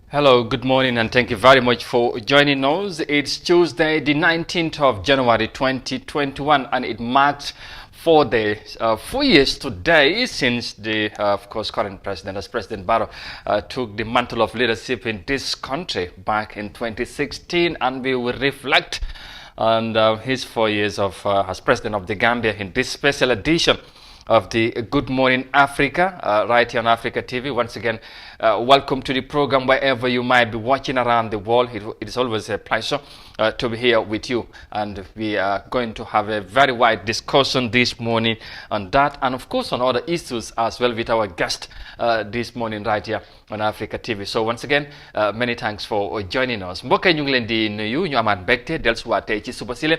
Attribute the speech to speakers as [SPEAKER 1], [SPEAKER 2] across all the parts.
[SPEAKER 1] Hello, good morning, and thank you very much for joining us. It's Tuesday, the 19th of January 2021, and it marks 4 days, 4 years today since the, of course, current president, as President Barrow, took the mantle of leadership in this country back in 2016, and we will reflect on his 4 years as president of the Gambia in this special edition of the Good Morning Africa, right here on Africa TV. Once again, welcome to the program wherever you might be watching around the world. It is always a pleasure to be here with you, and we are going to have a very wide discussion this morning on that, and of course on other issues as well with our guest this morning right here on Africa TV. So once again, many thanks for joining us. mbokk yi ñu ngi leen di nuyu ñu amaat mbégte dellusiwaat tey ci suba sile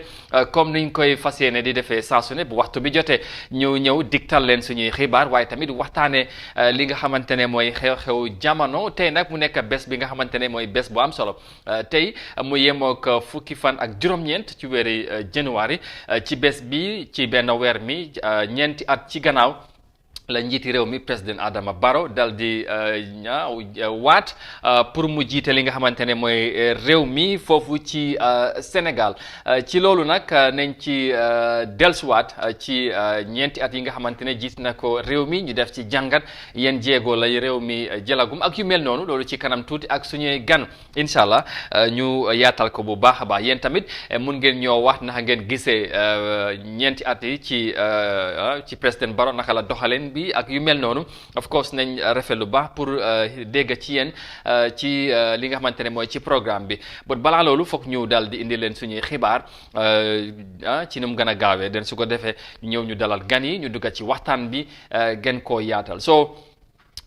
[SPEAKER 1] comme niñ koy fas yéene di defee saa su ne bu waxtu bi jotee ñu ñëw diktal leen suñuy xibaar waaye tamit waxtaanee li nga xamante ne mooy xew-xew jamono. tey nag mu nekk bés bi nga xamante ne mooy bés bu am solo tey mu yemook fukki fan ak juróom-ñeent ci weeri janvier ci bés bi ci benn weer mi ñeenti at ci gannaaw la njiiti réew mi président Adama Barrow dal di waat pour mu jiite li nga xamante ne mooy réew mi foofu ci Sénégal. ci loolu nag nañ ci dellusiwaat ci ñeenti at yi nga xamante ne jiit na ko réew mi ñu def ci jàngat yéen jéego lay réew mi jëlagum ak yu mel noonu loolu ci kanam tuuti ak suñuy gan incha allah ñu yaatal ko bu baax a baax. yéen tamit mun ngeen ñoo wax naka ngeen gisee ñeenti at yi ci président Barrow naka la doxaleen bi ak yu mel noonu. of course nañ rafet lu baax pour dégg ci yéen ci li nga xamante ne mooy ci programme bi but balaa loolu foog ñu dal di indi leen suñuy xibaar ci nu mu gën a gaawee den su ko defee ñëw ñu dalal gan yi ñu dugga ci waxtaan bi gën koo yaatal. So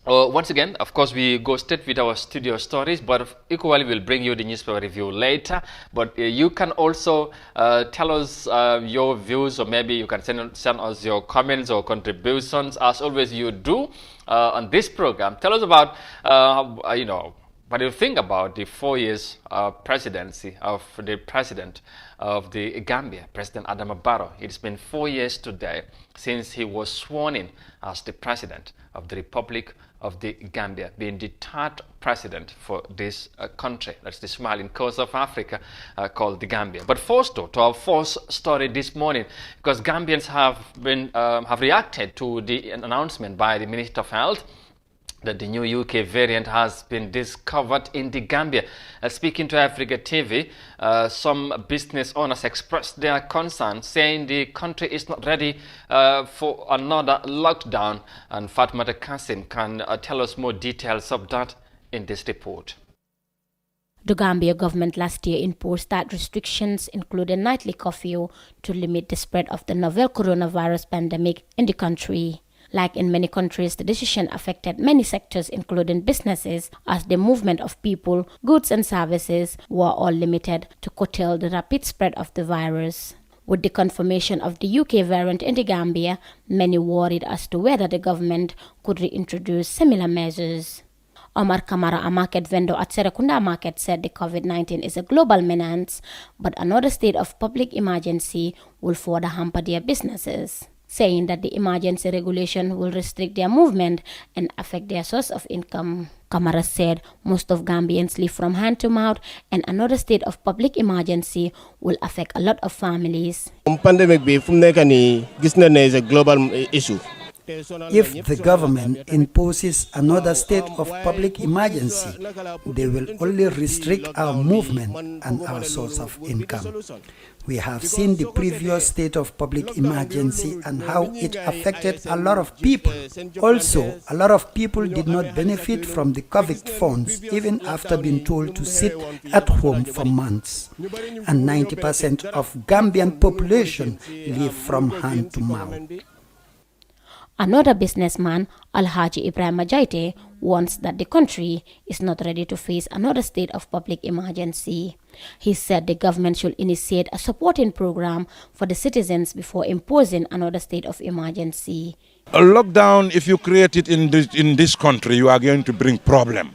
[SPEAKER 1] once again, of course, we go straight with our studio stories, but equally we'll bring you the newspaper review later. But you can also tell us your views, or maybe you can send us your comments or contributions, as always you do on this program. Tell us about, what do you think about the 4 years presidency of the president of the Gambia, President Adama Barrow. It's been 4 years today since he was sworn in as the president of the Republic of the Gambia, being the third president for this country. That's the smiling coast of Africa called the Gambia. But first, to our first story this morning, because Gambians have reacted to the announcement by the Minister of Health that the new UK variant has been discovered in the Gambia. Speaking to Africa TV, some business owners expressed their concern, saying the country is not ready for another lockdown. And Fatmata Kasim can tell us more details of that in this report.
[SPEAKER 2] The Gambia government last year imposed tight restrictions, including nightly curfew, to limit the spread of the novel coronavirus pandemic in the country. Like in many countries, the decision affected many sectors, including businesses, as the movement of people, goods and services were all limited to curtail the rapid spread of the virus. With the confirmation of the UK variant in the Gambia, many worried as to whether the government could reintroduce similar measures. Omar Kamara, a market vendor at Serekunda Market, said the COVID-19 is a global menace, but another state of public emergency will further hamper their businesses, saying that the emergency regulation will restrict their movement and affect their source of income. Kamara said most of Gambians live from hand to mouth, and another state of public emergency will affect a lot of families.
[SPEAKER 3] Pandemic is a global issue.
[SPEAKER 4] If the government imposes another state of public emergency, they will only restrict our movement and our source of income. We have seen the previous state of public emergency and how it affected a lot of people. Also, a lot of people did not benefit from the COVID funds even after being told to sit at home for months. And 90% of Gambian population live from hand to mouth.
[SPEAKER 2] Another businessman, Alhaji Ibrahim Jaite, warns that the country is not ready to face another state of public emergency. He said the government should initiate a supporting program for the citizens before imposing another state of emergency.
[SPEAKER 5] A lockdown, if you create it in this country, you are going to bring problem.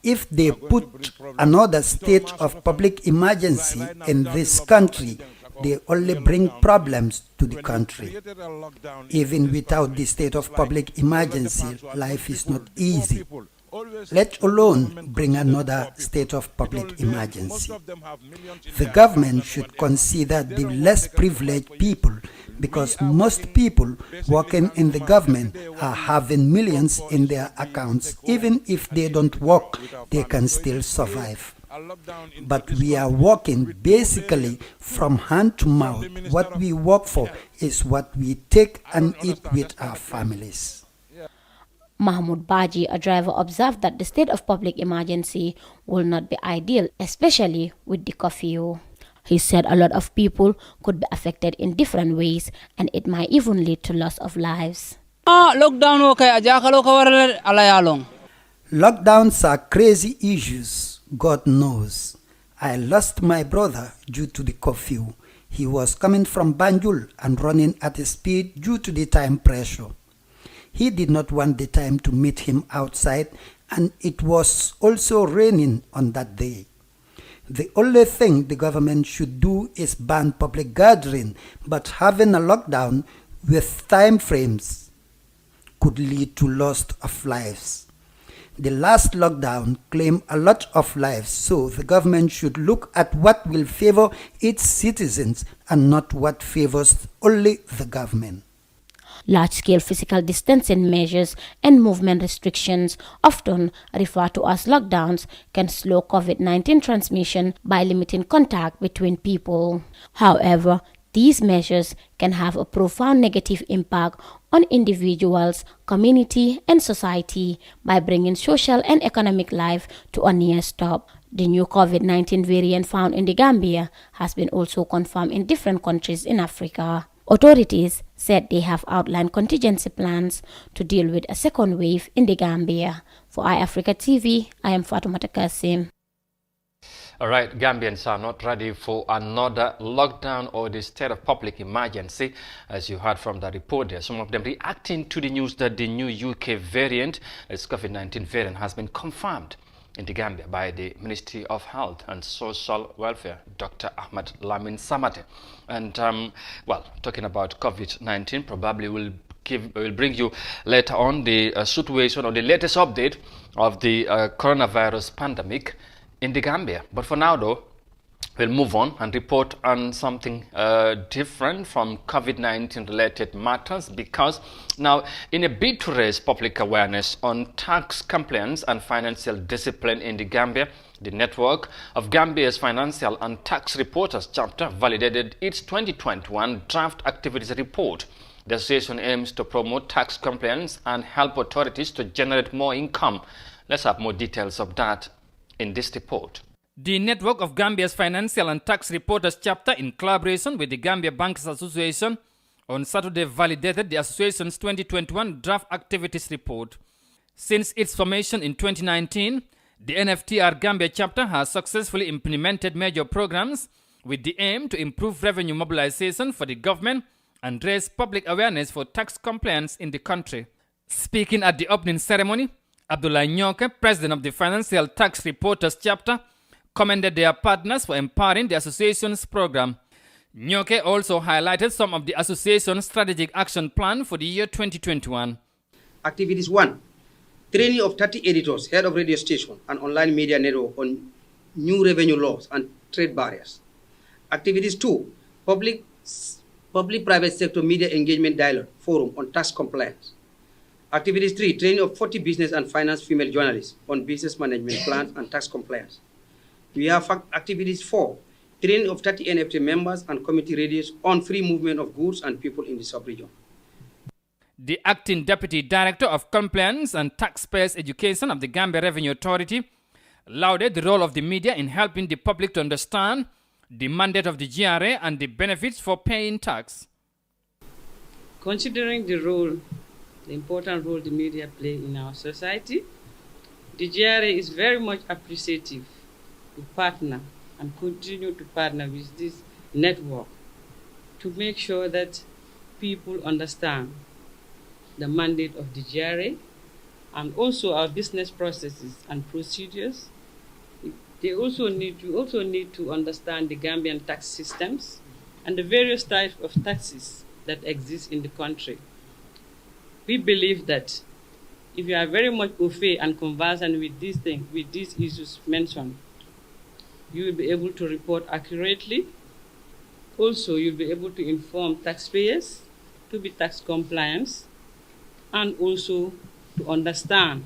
[SPEAKER 4] If they put another state of public emergency in this country, they only bring problems to the country. Even without the state of public emergency, life is not easy. let alone bring another state of public emergency. The government should consider the less privileged people, because most people working in the government are having millions in their accounts. Even if they don't work, they can still survive. But we are working basically from hand to mouth. What we work for is what we take and eat with our families.
[SPEAKER 2] Mahmoud Baji, a driver, observed that the state of public emergency will not be ideal, especially with the curfew. He said a lot of people could be affected in different ways, and it might even lead to loss of lives.
[SPEAKER 4] Lockdowns are crazy issues. God knows. I lost my brother due to the curfew. He was coming from Banjul and running at a speed due to the time pressure. He did not want the time to meet him outside, and it was also raining on that day. The only thing the government should do is ban public gathering, but having a lockdown with time frames could lead to loss of lives. The last lockdown claimed a lot of lives, so the government should look at what will favor its citizens and not what favors only the government.
[SPEAKER 2] Large-scale physical distancing measures and movement restrictions, often referred to as lockdowns, can slow COVID-19 transmission by limiting contact between people. However, these measures can have a profound negative impact on individuals, community, and society by bringing social and economic life to a near stop. The new COVID-19 variant found in the Gambia has been also confirmed in different countries in Africa. Authorities said they have outlined contingency plans to deal with a second wave in the Gambia. For iAfrica TV, I am Fatoumata Kasim.
[SPEAKER 1] All right, Gambians are not ready for another lockdown or the state of public emergency, as you heard from the report there. Some of them reacting to the news that the new UK variant, its COVID-19 variant, has been confirmed in the Gambia by the Ministry of Health and Social Welfare, Dr. Ahmad Lamin Samate. And, well, talking about COVID-19, probably will bring you later on the situation or the latest update of the coronavirus pandemic in the Gambia. But for now, though, we'll move on and report on something different from COVID-19 related matters, because now, in a bid to raise public awareness on tax compliance and financial discipline in the Gambia, the network of Gambia's Financial and Tax Reporters chapter validated its 2021 draft activities report. The association aims to promote tax compliance and help authorities to generate more income. Let's have more details of that in this report.
[SPEAKER 6] The network of Gambia's Financial and Tax Reporters chapter, in collaboration with the Gambia Bankers Association, on Saturday validated the association's 2021 draft activities report. Since its formation in 2019, the NFTR Gambia chapter has successfully implemented major programs with the aim to improve revenue mobilization for the government and raise public awareness for tax compliance in the country. Speaking at the opening ceremony, Abdullah Nyoke, president of the Financial Tax Reporters chapter, commended their partners for empowering the association's program. Nyoke also highlighted some of the association's strategic action plan for the year 2021.
[SPEAKER 7] Activities 1. Training of 30 editors, head of radio station and online media network on new revenue laws and trade barriers. Activities 2. Public-private sector media engagement dialogue forum on tax compliance. Activities 3. Training of 40 business and finance female journalists on business management plans and tax compliance. We have activities 4. Training of 30 NFT members and committee radios on free movement of goods and people in the sub-region.
[SPEAKER 6] The acting deputy director of compliance and taxpayers education of the Gambia Revenue Authority lauded the role of the media in helping the public to understand the mandate of the GRA and the benefits for paying tax.
[SPEAKER 8] Considering the important role the media play in our society, the GRA is very much appreciative to partner and continue to partner with this network to make sure that people understand the mandate of the GRA and also our business processes and procedures. We also need to understand the Gambian tax systems and the various types of taxes that exist in the country. We believe that if you are very much au fait and conversant with these things, with these issues mentioned, you will be able to report accurately. Also, you'll be able to inform taxpayers to be tax compliant and also to understand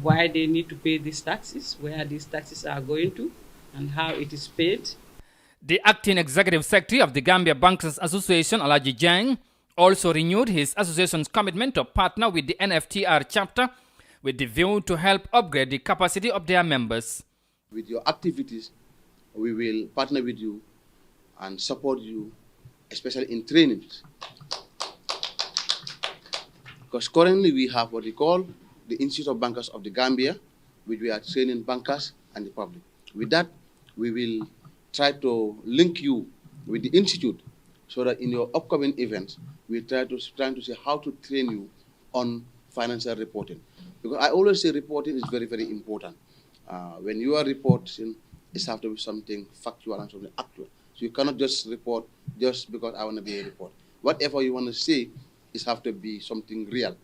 [SPEAKER 8] why they need to pay these taxes, where these taxes are going to, and how it is paid.
[SPEAKER 6] The acting executive secretary of the Gambia Bankers Association, Alaji Jang, also renewed his association's commitment to partner with the NFTR chapter with the view to help upgrade the capacity of their members.
[SPEAKER 9] With your activities, we will partner with you and support you, especially in trainings. Because currently we have what we call the Institute of Bankers of the Gambia, which we are training bankers and the public. With that, we will try to link you with the Institute so that in your upcoming events, we try to see how to train you on financial reporting. Because I always say reporting is very, very important. When you are reporting, it has to be something factual and something actual. So you cannot just report just because I want to be a report. Whatever you want to say, it has to be something real.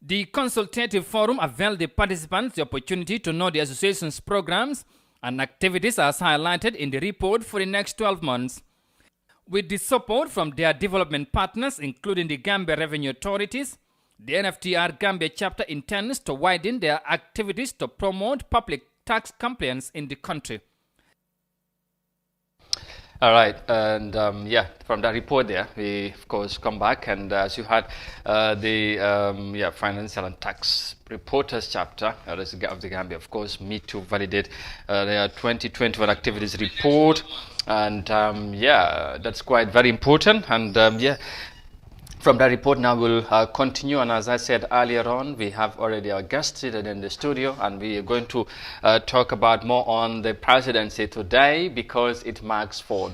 [SPEAKER 6] The consultative forum availed the participants the opportunity to know the association's programs and activities as highlighted in the report for the next 12 months. With the support from their development partners, including the Gambia Revenue Authorities, the NFTR Gambia chapter intends to widen their activities to promote public tax compliance in the country.
[SPEAKER 1] All right, and from that report there, we of course come back, and as you had the financial and tax reporters chapter of the Gambia, of course, meet to validate their 2021 activities report, and that's quite very important, and from that report now we'll continue, and as I said earlier on, we have already our guest seated in the studio, and we are going to talk about more on the presidency today because it marks 4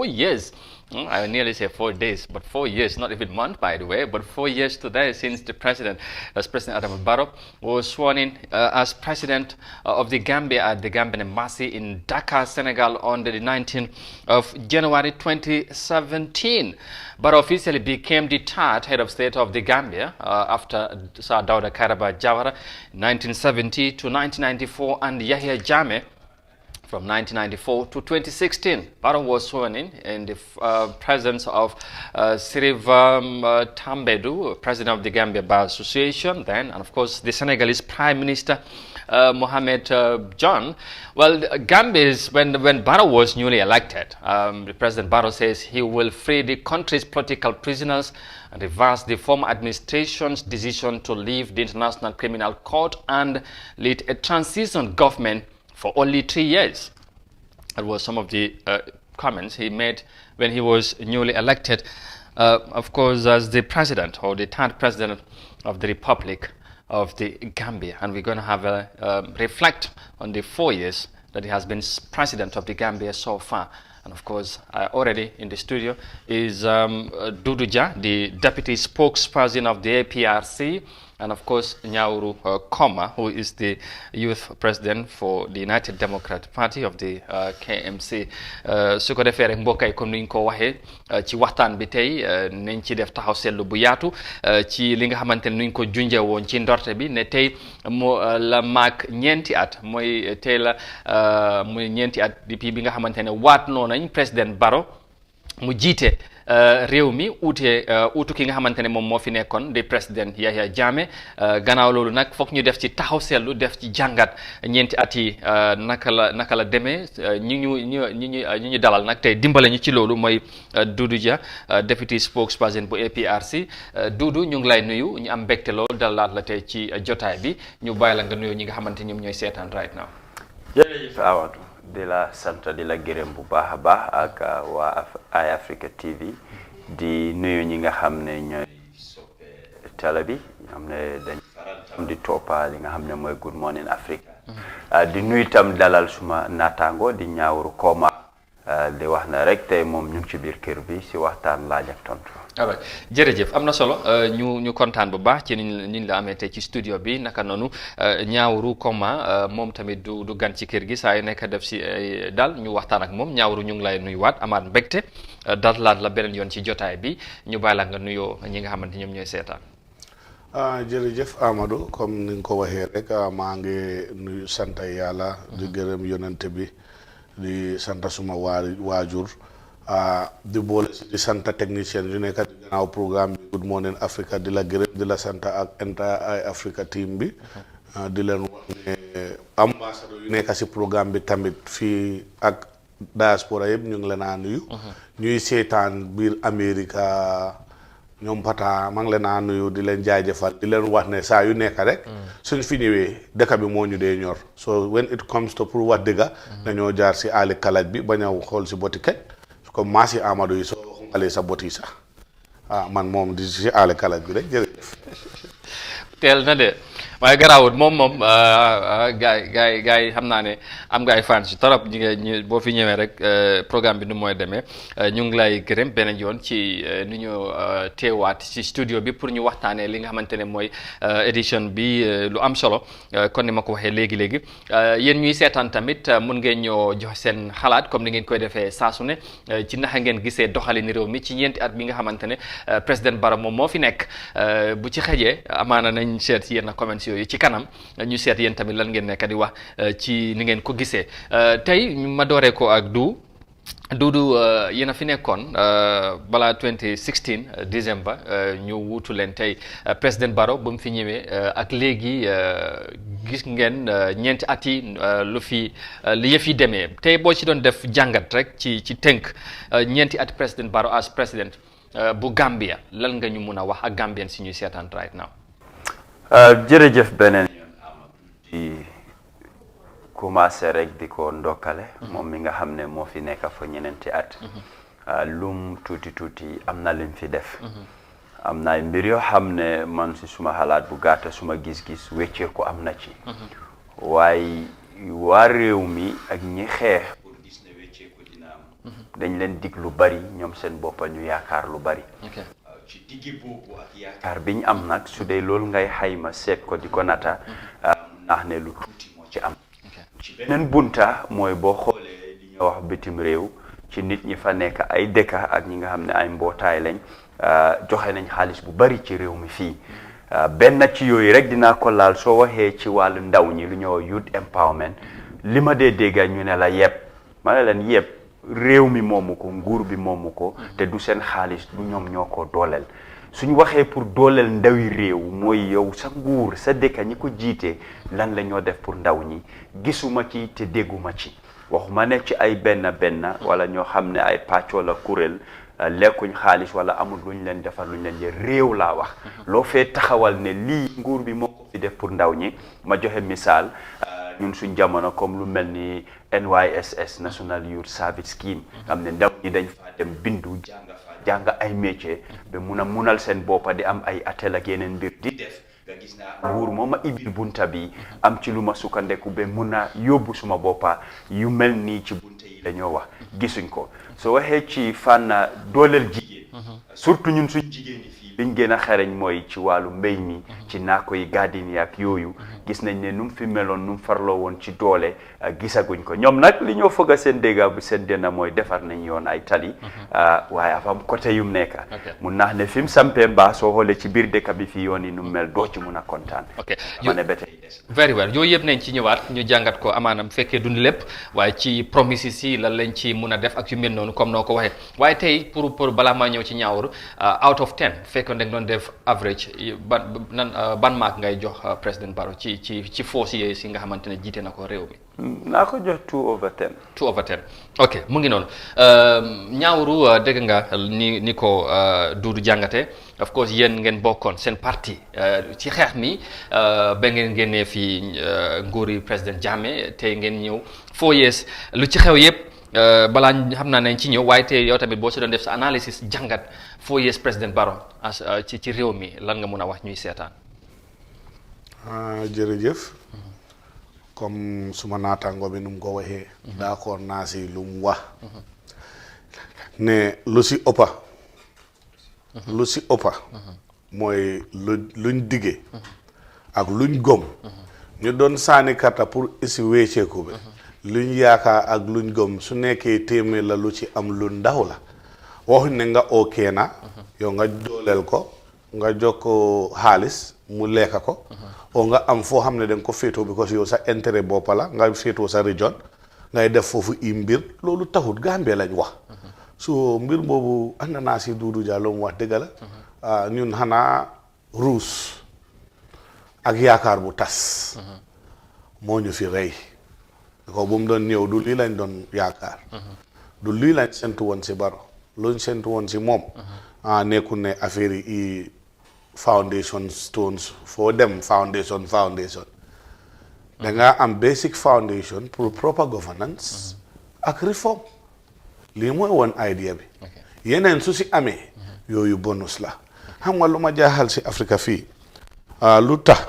[SPEAKER 1] years. I nearly say 4 days, but 4 years, not even month by the way, but 4 years today since the President Adama Barrow was sworn in as President of the Gambia at the Gambian Embassy in Dakar, Senegal on the 19th of January 2017. Barrow officially became the third head of state of the Gambia after Sir Dawda Kairaba Jawara 1970 to 1994 and Yahya Jammeh from 1994 to 2016. Barrow was sworn in the presence of Siriva Tambedou, President of the Gambia Bar Association, then, and of course the Senegalese Prime Minister Mohamed John. Well, Gambia's, when Barrow was newly elected, President Barrow says he will free the country's political prisoners and reverse the former administration's decision to leave the International Criminal Court and lead a transition government for only 3 years. That was some of the comments he made when he was newly elected, of course, as the president or the third president of the Republic of the Gambia. And we're going to have a reflect on the 4 years that he has been president of the Gambia so far. And of course, already in the studio is Doudou Jah, the deputy spokesperson of the APRC, and of course Nyauru Koma, who is the youth president for the United Democratic Party of the KMC. su ko defee rek mbokk yi comme ni ñu ko waxee ci waxtaan bi tey nañ ci def taxaw seetlu bu yaatu ci li nga xamante ne nuñ ko junjee woon ci ndorte bi ne tey moo la maak ñeenti at mooy tey la muy ñeenti at depuis bi nga xamante ne waat noo nañ président Barrow mu jiite réew mi utu ki nga xamante ne moom moo fi nekkoon di président Yahya Jammeh gannaaw loolu nag foog ñu def ci taxaw seetlu def ci jàngat ñeenti at yi naka la demee ñu dalal nag tey dimbale ñu ci loolu mooy Doudou Jah deputy spokesperson bu APRC. Doudou ñu ngi lay nuyu, ñu am mbégte loolu dalalaat la tey ci jotaay bi, ñu bàyyi la nga nuyu ñi nga xamante ñoom ñooy seetaan right now.
[SPEAKER 10] jërëjëf Amadou di la sant di la gërëm bu baax a baax ak waa Eye Africa TV di nuyu ñi nga xam ne ñooy télé bi xam ne dañ faral di toppa li nga xam ne mooy Good Morning Africa di nuyu itam dalal suma naataango di Ñaawuru Koma di wax na rek tey moom ñu ngi ci biir kër bi si waxtaan laaj ak tontu.
[SPEAKER 1] alors jërëjëf am na solo ñu kontaan bu baax ci niñ la amee tey ci studio bi naka noonu Ñaawuru Koma moom tamit du gan ci kër gi saa yu nekk def si daal ñu waxtaan ak moom Ñaawuru ñu ngi lay nuyuwaat amaat mbégte dalalaat la beneen yoon ci jotaay bi ñu bàyyi la nga nuyoo ñi nga xamante ñoom ñooy seetaan.
[SPEAKER 11] jërëjëf Amadou comme ni nga ko waxee rek maa ngi nuyu sant yàlla di gërëm yonent bi di sant suma waajur di boole di sant technicien yu nekk di gannaaw programme bi Good Morning Africa di la gërëm di la sant ak entire Africa team bi di leen wax ne ambassadeur yu nekk si programme bi tamit fii ak diaspora yëpp ñu ngi leen a nuyu ñuy seetaan biir Amérique ñoom pata maa ngi leen a nuyu di leen jaajëfal di leen wax ne saa yu nekk rek suñ fi ñëwee dëkk bi moo ñu dee ñor so when it comes to pour wax dëgga dañoo jaar si aali kalaj bi bañ a xool si boti kaj comme maa si Amadou yi soo xungalee sa boti sax man moom di si aali kalaj bi rek jërëjëf
[SPEAKER 1] teel na de waaye garaawut moom gaay yi xam naa ne am nga ay fans yu torop ñu boo fi ñëwee rek programme bi nu mooy demee ñu ngi lay gërëm beneen yoon ci nu ñu teewaat ci studio bi pour ñu waxtaanee li nga xamante ne mooy édition bi lu am solo kon ni ma ko waxee léegi yéen ñuy seetaan tamit mun ngeen ñoo jox seen xalaat comme ni ngeen koy defee saa su ne ci naka ngeen gisee doxalin réew mi ci ñeenti at bi nga xamante ne président Barrow moom moo fi nekk bu ci xëjee amaana nañ seet ci yenn comments yooyu ci kanam ñu seet yéen tamit lan ngeen nekk di wax ci ni ngeen ko gisee tey ma dooree ko ak Duudu yéen a fi nekkoon balaa 2016 décembre ñu wuutu leen tey président Barrow ba mu fi ñëwee ak léegi gis ngeen ñeenti at yi li yëf yi demee tey boo ci doon def jàngat rek ci tënk ñeenti at président Barrow as président bu Gambia lan nga ñu mun a wax ak Gambien si ñuy seetaan right now.
[SPEAKER 10] jërëjëf beneen yoon Amadou di commencé rek di ko ndokkale moom mi nga xam ne moo fi nekk fa ñeneenti at lum tuuti am na lim fi def am na ay mbir yoo xam ne man si suma xalaat bu gàtta suma gis-gis weccee ko am na ci waaye waa réew mi ak ñi xeex pour gis ne weccee ko dina am dañ leen dig lu bari ñoom seen boppa ñu yaakaar lu bari ci diggi boobu ak yaakaar biñ am nag su dee loolu ngay xayma seet ko di ko nata ndax ne lu tuuti moo ci am ci beneen bunta mooy boo xoolee li ñuy wax bitim réew ci nit ñi fa nekk ay dëkka ak ñi nga xam ne ay mbootaay lañ joxe nañ xaalis bu bari ci réew mi fii benn ci yooyu rek dinaa ko laal soo waxee ci wàllu ndaw ñi lu ñoo youth empowerment li ma dee dégga ñu ne la yëpp ma ne leen yëpp réew mi moomu ko nguur bi moomu ko te du seen xaalis du ñoom ñoo ko dooleel suñu waxee pour dooleel ndawi réew mooy yow sa nguur sa dëkk ñi ko jiite lan la ñoo def pour ndaw ñi gisuma ci te dégguma ci waxuma ne ci ay benn wala ñoo xam ne ay pàccoo la kuréel lekkuñ xaalis wala amul luñ leen defar luñ leen réew laa wax loo fee taxawal ne lii nguur bi moo ko fi def pour ndaw ñi ma joxe misaal ñun suñ jamono comme lu mel ni NYSS National Youth Service Scheme am ne ndaw ñi dañ faa dem bindu jàng ay métier ba munal seen boppa di am ay atel ak yeneen mbir di def nga gis naa nguur moo ma ibil bunta bi am ci lu ma sukkandeku ba mun a yóbbu suma boppa yu mel nii ci bunta yi la ñoo wax gisuñ ko soo waxee ci fànn dooleel jigéen surtout ñun suñ jigéen ñi fii liñ gën a xereñ mooy ci wàllu mbéy mi ci naako yi gardien yi ak yooyu gis nañ ne nu mu fi meloon nu mu farloo woon ci doole gisaguñ ko ñoom nag li ñoo foog a seen dégga bu seen dena mooy defar nañ yoon ay tali waaye afa am côté yum nekk mun naa ne fi mu sampee mbaa soo xoolee ci biir dëkk bi fii yoon yi nu mu mel doo ci mun a kontaan ma ne ba tey des
[SPEAKER 1] very well yooyu yëpp nañ ci ñëwaat ñu jàngat ko amaanam fekkee dund lépp waaye ci promises yi lan lañ ci mun a def ak yu mel noonu comme noo ko waxee waaye tey pour balaa maa ñëw ci ñaawru out of 10 fekkoon dañ doon def average ban mark ngay jox président Barrow ci force yi si nga xamante ne jiite na ko réew mi
[SPEAKER 10] naa ko jox 2/10
[SPEAKER 1] 2/10 ok mu ngi noonu ñaawru dégg nga ni ko Duudu jàngate of course yéen ngeen bokkoon seen parti ci xeex mi ba ngeen génnee fi nguuri président Jammeh tey ngeen ñëw 4 years lu ci xew yëpp balaa xam naa nañ ci ñëw waaye tey yow tamit boo si doon def sa analysis jàngat 4 years président Barrow ci réew mi lan nga mun a wax ñuy seetaan
[SPEAKER 11] jërëjëf comme suma naataango bi nu mu ko waxee d'accord naa si lu mu wax ne lu si ëppa mooy luñ diggee ak luñ gom ñu doon saani karta pour isi wéeceeku bi luñ yaakaar ak luñ gom su nekkee téeméer la lu ci am lu ndaw la waxuñ ne nga oo keena yow nga dooleel ko nga jox ko xaalis mu lekk ko o nga am foo xam ne da nga ko féetoo because yow sa intérêt bopp la nga féetoo sa région ngay def foofu i mbir loolu taxut Gambie lañ wax so mbir boobu ànd naa si Duudu Jallow mu wax dëgg la ñun xanaa ruus ak yaakaar bu tas moo ñu fi rey ko bu mu doon ñëw du lii lañ doon yaakaar du lii lañ sentu woon si Barrow luñ sentu woon si moom nekkul ne affaire yi foundation stones foo dem foundation da nga am basic foundation pour proper governance ak reform lii mooy woon idea bi yeneen su si amee yooyu bonus la xam nga lu ma jaaxal si Africa fii lu tax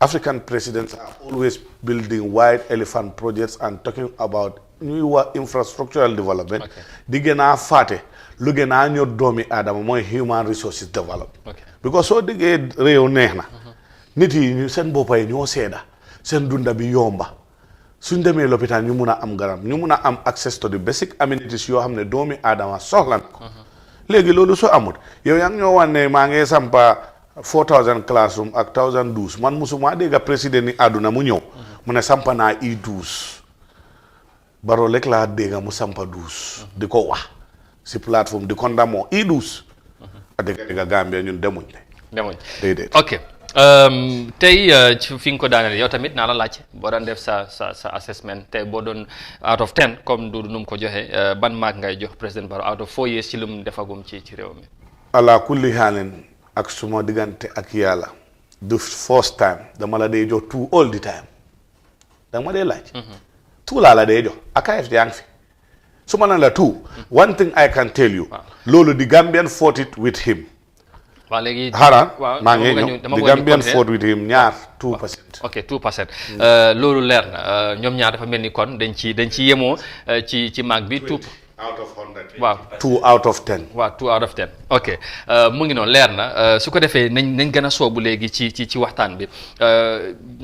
[SPEAKER 11] African presidents are always building white elephant projects and talking about ñuy wax infrastructural development di gën a faate lu gën a ñor doomi aadama mooy human resources development because soo diggee réew neex na nit yi seen boppa yi ñoo seeda seen dunda bi yomba suñ demee lopitaan ñu mun a am garab ñu mun a am access to the basic amenities yoo xam ne doomi aadama soxla na ko léegi loolu soo amul yow yaa ngi ñoo wan ne maa ngi sampa 4000 classroom ak 1012 man musuma dégg président ni àdduna mu ñëw mu ne sampa naa I12 Barrow lekk laa dégg mu sampa 12 di ko wax si plateforme di kondamoo I12 a dégg Gambia ñun demuñ déedéet
[SPEAKER 1] ok tey ci fi nga ko daaneel yow tamit naa la laaj boo daan def sa assessment tey boo doon out of 10 comme du nu mu ko joxe ban mark ngay jox président Barrow out of 4 years ci lu mu defagum ci réew mi
[SPEAKER 11] ala kulli haalin ak suma diggante ak yàlla the first time dama la dee jox 2 all the time danga ma dee laaj 2 laa la dee jox ak AFD yaa ngi fi su ma la 2 one thing I can tell you loolu the Gambian fought it with him
[SPEAKER 1] waaw léegi
[SPEAKER 11] maa ngi ñëw the Gambian fought with him ñaar 2%.
[SPEAKER 1] ok 2%. loolu leer na ñoom ñaar dafa mel ni kon dañ ci yemoo ci mag bi 2
[SPEAKER 11] out of 100.
[SPEAKER 1] waaw
[SPEAKER 11] 2 out of 10.
[SPEAKER 1] waaw 2 out of 10 ok mu ngi noonu leer na su ko defee nañ gën a soobu léegi ci waxtaan bi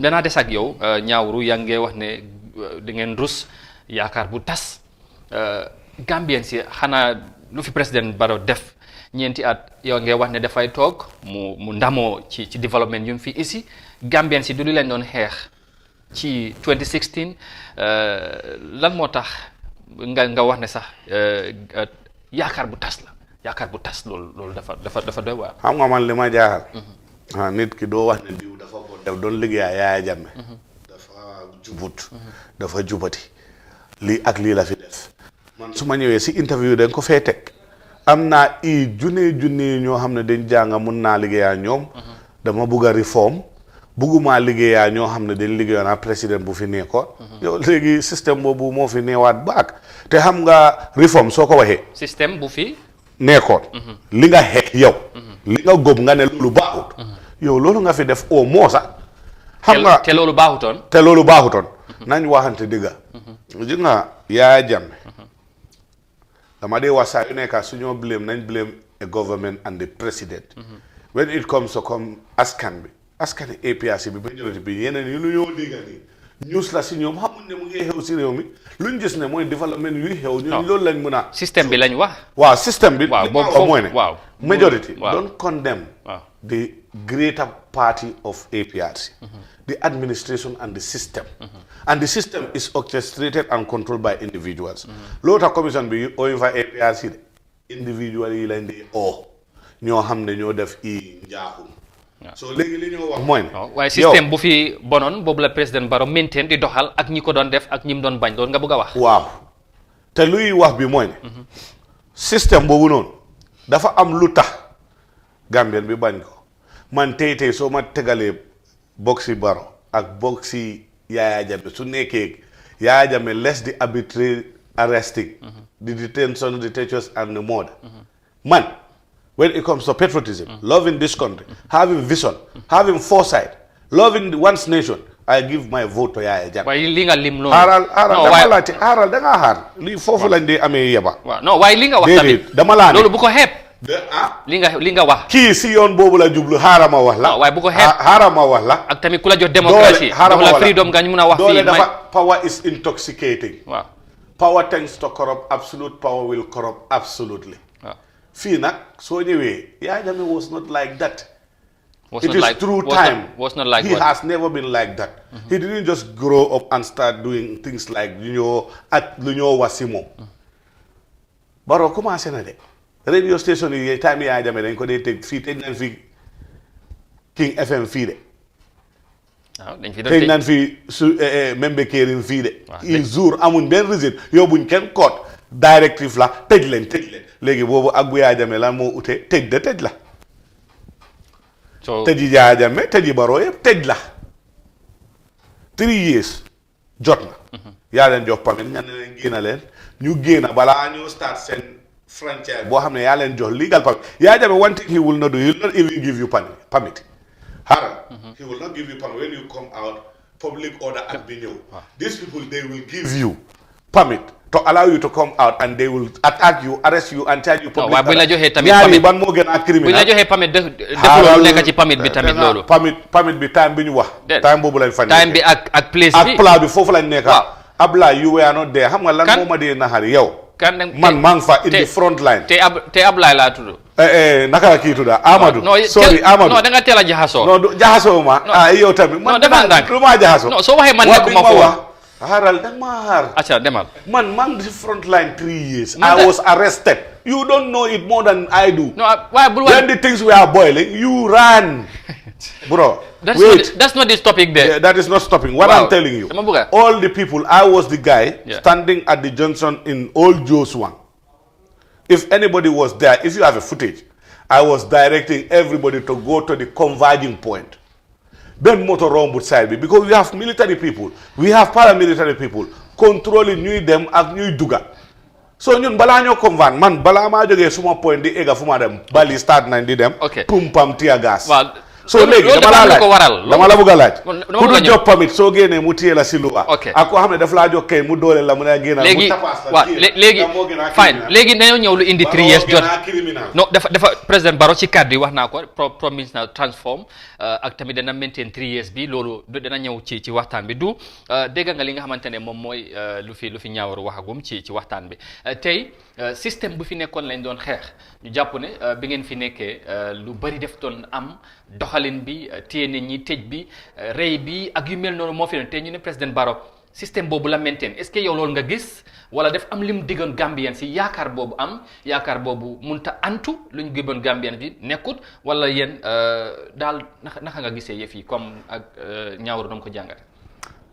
[SPEAKER 1] danaa des ak yow ñaawru yaa ngi wax ne di ngeen rus yaakaar bu tas Gambien si xanaa lu fi président Barrow def ñeenti at yow ngay wax ne dafay toog mu ndamoo ci développement yu mu fi ici Gambien si du li leen doon xeex ci 2016 lan moo tax nga wax ne sax yaakaar bu tas loolu dafa doy waar.
[SPEAKER 11] xam nga man li ma jaaxal nit ki doo wax ne diw dafa bon def doon liggéey Yaya Jammeh dafa jubut dafa jubati lii ak lii la fi def man su ma ñëwee si interview dañ ko fee teg am naa junne ñoo xam ne dañ jàng mun naa liggéeyaa ñoom dama bugg a réforme bugguma liggéeyaa ñoo xam ne dañ liggéeyoon ak président bu fi nekkoon yow léegi système boobu moo fi neewaat baak te xam nga réforme soo ko waxee
[SPEAKER 1] système bu fi
[SPEAKER 11] nekkoon li nga xeex yow li nga góob nga ne loolu baaxut yow loolu nga fi def au moins sax xam nga
[SPEAKER 1] te loolu baaxutoon nañ waxante dëgga ji nga Yaya Jammeh dama dee wax saa yu nekk suñoo blame a government and the president when it comes to comme askan APRC bi majorité bi yeneen yi lu ñoo dégga nii news la si ñoom xamuñ ne mu ngi xew si réew mi luñ gis ne mooy développement yuy xew ñun loolu lañ mun a système bi lañ wax
[SPEAKER 11] waaw système bi
[SPEAKER 1] boobu
[SPEAKER 11] mooy ne majority
[SPEAKER 1] waaw
[SPEAKER 11] don't condemn the greater party of APRC the administration and the system and the system is orchestrated and controlled by individuals loolu tax commission bi ooyu fa APRC de individual yi lañ di ñoo xam ne ñoo def njaaxum so léegi li ñoo wax mooy ne
[SPEAKER 1] waaye système bu fi bonoon boobu la président Barrow maintain di doxal ak ñi ko doon def ak ñi mu doon bañ loolu nga bëgg a wax
[SPEAKER 11] waaw te luy wax bi mooy ne système boobu noonu dafa am lu tax Gambien bi bañ ko man tey soo ma tegalee boxi Barrow ak boxi Yaya Jammeh su nekkee Yaya Jammeh less the arbitrary arresting the detention, the tortures and the murder man when it comes to patriotism loving this country having vision having foresight loving one's nation I give my vote to Yaya Jammeh.
[SPEAKER 1] waaye li nga lim noonu.
[SPEAKER 11] xaaral da ngaa xaar lii foofu lañ di amee yeba.
[SPEAKER 1] waaw non waaye li nga wax tamit
[SPEAKER 11] dama laa ne
[SPEAKER 1] loolu bu ko xeeb. li nga wax.
[SPEAKER 11] kii si yoon boobu la jublu xaaral ma wax la.
[SPEAKER 1] waaye bu ko xeeb
[SPEAKER 11] xaaral ma wax la.
[SPEAKER 1] ak tamit ku la jox démocratie.
[SPEAKER 11] xaaral ma wax la
[SPEAKER 1] freedom nga ñu mun a wax fii.
[SPEAKER 11] doole dafa power is intoxicating.
[SPEAKER 1] waaw
[SPEAKER 11] power tends to corrupt. Absolute power will corrupt absolutely. fii nag soo ñëwee Yaya Jammeh was not like that.
[SPEAKER 1] Was
[SPEAKER 11] it
[SPEAKER 1] not
[SPEAKER 11] is
[SPEAKER 1] like,
[SPEAKER 11] through
[SPEAKER 1] was
[SPEAKER 11] time.
[SPEAKER 1] Not, was not like
[SPEAKER 11] he
[SPEAKER 1] what?
[SPEAKER 11] has never been like that. He didn't just grow up and start doing things like at lu ñoo wax si moom. Barrow commencé na de radio station yi time Yaya Jammeh dañ ko dee teg fii tëj nañ fi King FM fii de.
[SPEAKER 1] waaw dañ fi doon
[SPEAKER 11] tëj nañ fi su Membe Kérin fii de.
[SPEAKER 1] waaw
[SPEAKER 11] jour amuñ benn reason yóbbuñ kenn code directive la tëj leen léegi boobu ak bu Yaya Jammeh lan moo ute tëj de tëj la. tëji Yaya Jammeh tëji Barrow yëpp tëj la 3 years jot na yaa leen jox permit ñan leen génna leen ñu génna balaa ñu start seen franchise boo xam ne yaa leen jox legal permit Yaya Jammeh one thing he will not do, he will not even give you permit he will not give you permit when you come out public order act bi ñëw these people they will give you permit to allow you to come out and they will attack you, arrest you and charge you public.
[SPEAKER 1] waaw bu la joxee tamit
[SPEAKER 11] ñaari ban moo gën a criminal.
[SPEAKER 1] bu la joxee permit defuloo lu nekk ci permit bi tamit loolu.
[SPEAKER 11] permit bi time bi ñu wax. time boobu lañ fa nekk.
[SPEAKER 1] time bi ak place bi
[SPEAKER 11] ak plat bi foofu lañ nekk. waaw Ablaye you were not there xam nga lan moo ma dee naxari yow. man maa ngi fa in the front line.
[SPEAKER 1] te Ablaye laa tudd.
[SPEAKER 11] naka la kii tudda Amadou. sorry Amadou
[SPEAKER 1] non da nga teel a jaxasoo.
[SPEAKER 11] non jaxasoo ma. yow tamit man lu ma jaxasoo.
[SPEAKER 1] non soo waxee man nekkuma foofu.
[SPEAKER 11] Haral dang ma har.
[SPEAKER 1] Acha demal.
[SPEAKER 11] Man the front line 3 years. I was arrested. You don't know it more than I do.
[SPEAKER 1] No, why?
[SPEAKER 11] When the things were boiling, you ran. Bro,
[SPEAKER 1] that's not the topic there.
[SPEAKER 11] Yeah, that is not stopping. What I'm telling you. All the people, I was the guy standing at the junction in Old Joe's one. If anybody was there, if you have a footage, I was directing everybody to go to the converging point. Ben motor rombut side bi because we have military people, we have paramilitary people controlling ñuy dem ak ñuy duga. So ñun balaa ñoo convent man balaa maa jógee suma point di egga fu ma dem bali start nañ di dem pum pam tear gas. So léegi dama la laaj dama la bëgg a laaj ku du jox permit soo génnee mu téye la si luwa ak koo xam ne daf laa jox kay mu doole la mu ne génn mu tapaas la
[SPEAKER 1] léegi fine léegi dañoo ñëw lu indi 3 years jot non dafa président Barrow ci cadre yi wax naa ko promise na transform ak tamit dana maintain 3 years bi loolu dana ñëw ci waxtaan bi du dégg nga li nga xamante ne moom mooy lu fi ñaawaru waxagum ci waxtaan bi tey système bu fi nekkoon lañ doon xeex ñu jàpp ne bi ngeen fi nekkee lu bari def doon am doxalin bi téye nit ñi tëj bi rey bi ak yu mel noonu moo fi ne te ñu ne président Barrow système boobu la maintain est-ce que yow loolu nga gis wala def am lim diggoon Gambien si yaakaar boobu munta antu lu ñu gëboon Gambien bi nekkut wala yéen daal naka nga gisee yëf yi comme ak ñaawru dam ko jàngate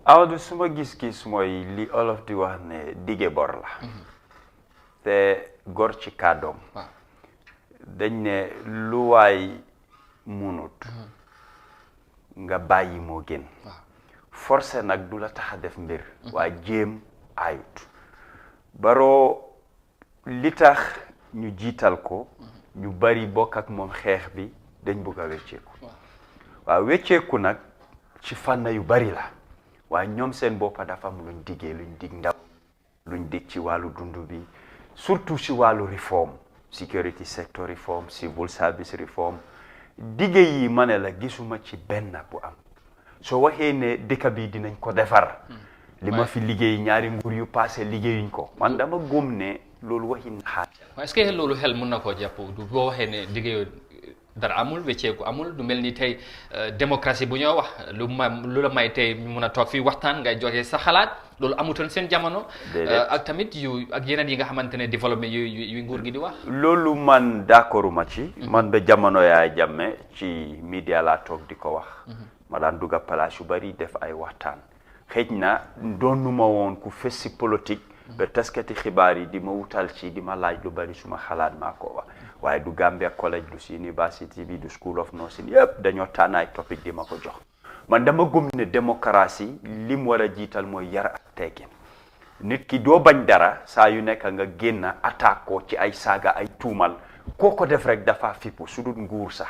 [SPEAKER 10] Amadou suma gis-gis mooy li olof di wax ne dige bor la te gor ci kàddoom dañ ne lu waay munut nga bàyyi moo gën forcé nag du la tax a def mbir waaye jéem ayut Barrow li tax ñu jiital ko ñu bari bokk ak moom xeex bi dañ bëgg a wecceeku waaw wecceeku nag ci fànn yu bari la waaye ñoom seen boppa dafa am luñ diggee luñ dig ndaw luñ dig ci wàllu dund bi surtout ci wàllu reform security sector reform civil service reform dige yi ma ne la gisuma ci benn bu am soo waxee ne dëkk bi dinañ ko defar li ma fi liggéey ñaari nguur yu passé liggéeyuñ ko man dama góom ne loolu waxi naxaat
[SPEAKER 1] est-ce que loolu xel mën na koo jàpp du boo waxee ne liggéeyu dara amul wecceeku amul du mel ni tey démocratie bu ñoo wax lu la may tey ñu mun a toog fii waxtaan ngay joxe sa xalaat loolu amutoon seen jamono ak tamit ak yeneen yi nga xamante ne développement yu nguur gi di wax
[SPEAKER 10] loolu man d'accorduma ci man ba jamono Yaya Jammeh ci media laa toog di ko wax ma daan dugga place yu bari def ay waxtaan xëj na doonuma woon ku fes si politique ba taskati xibaar yi di ma wutal ci di ma laaj lu bari suma xalaat maa ko wax waaye du Gambia College du si university bi du School of Nursing yëpp dañoo tànn ay topic di ma ko jox man dama gëm ne démocratie lim war a jiital mooy yar ak teggin nit ki doo bañ dara saa yu nekk nga génn attaque ko ci ay saaga ay tuumal koo ko def rek dafa fippu su dul nguur sax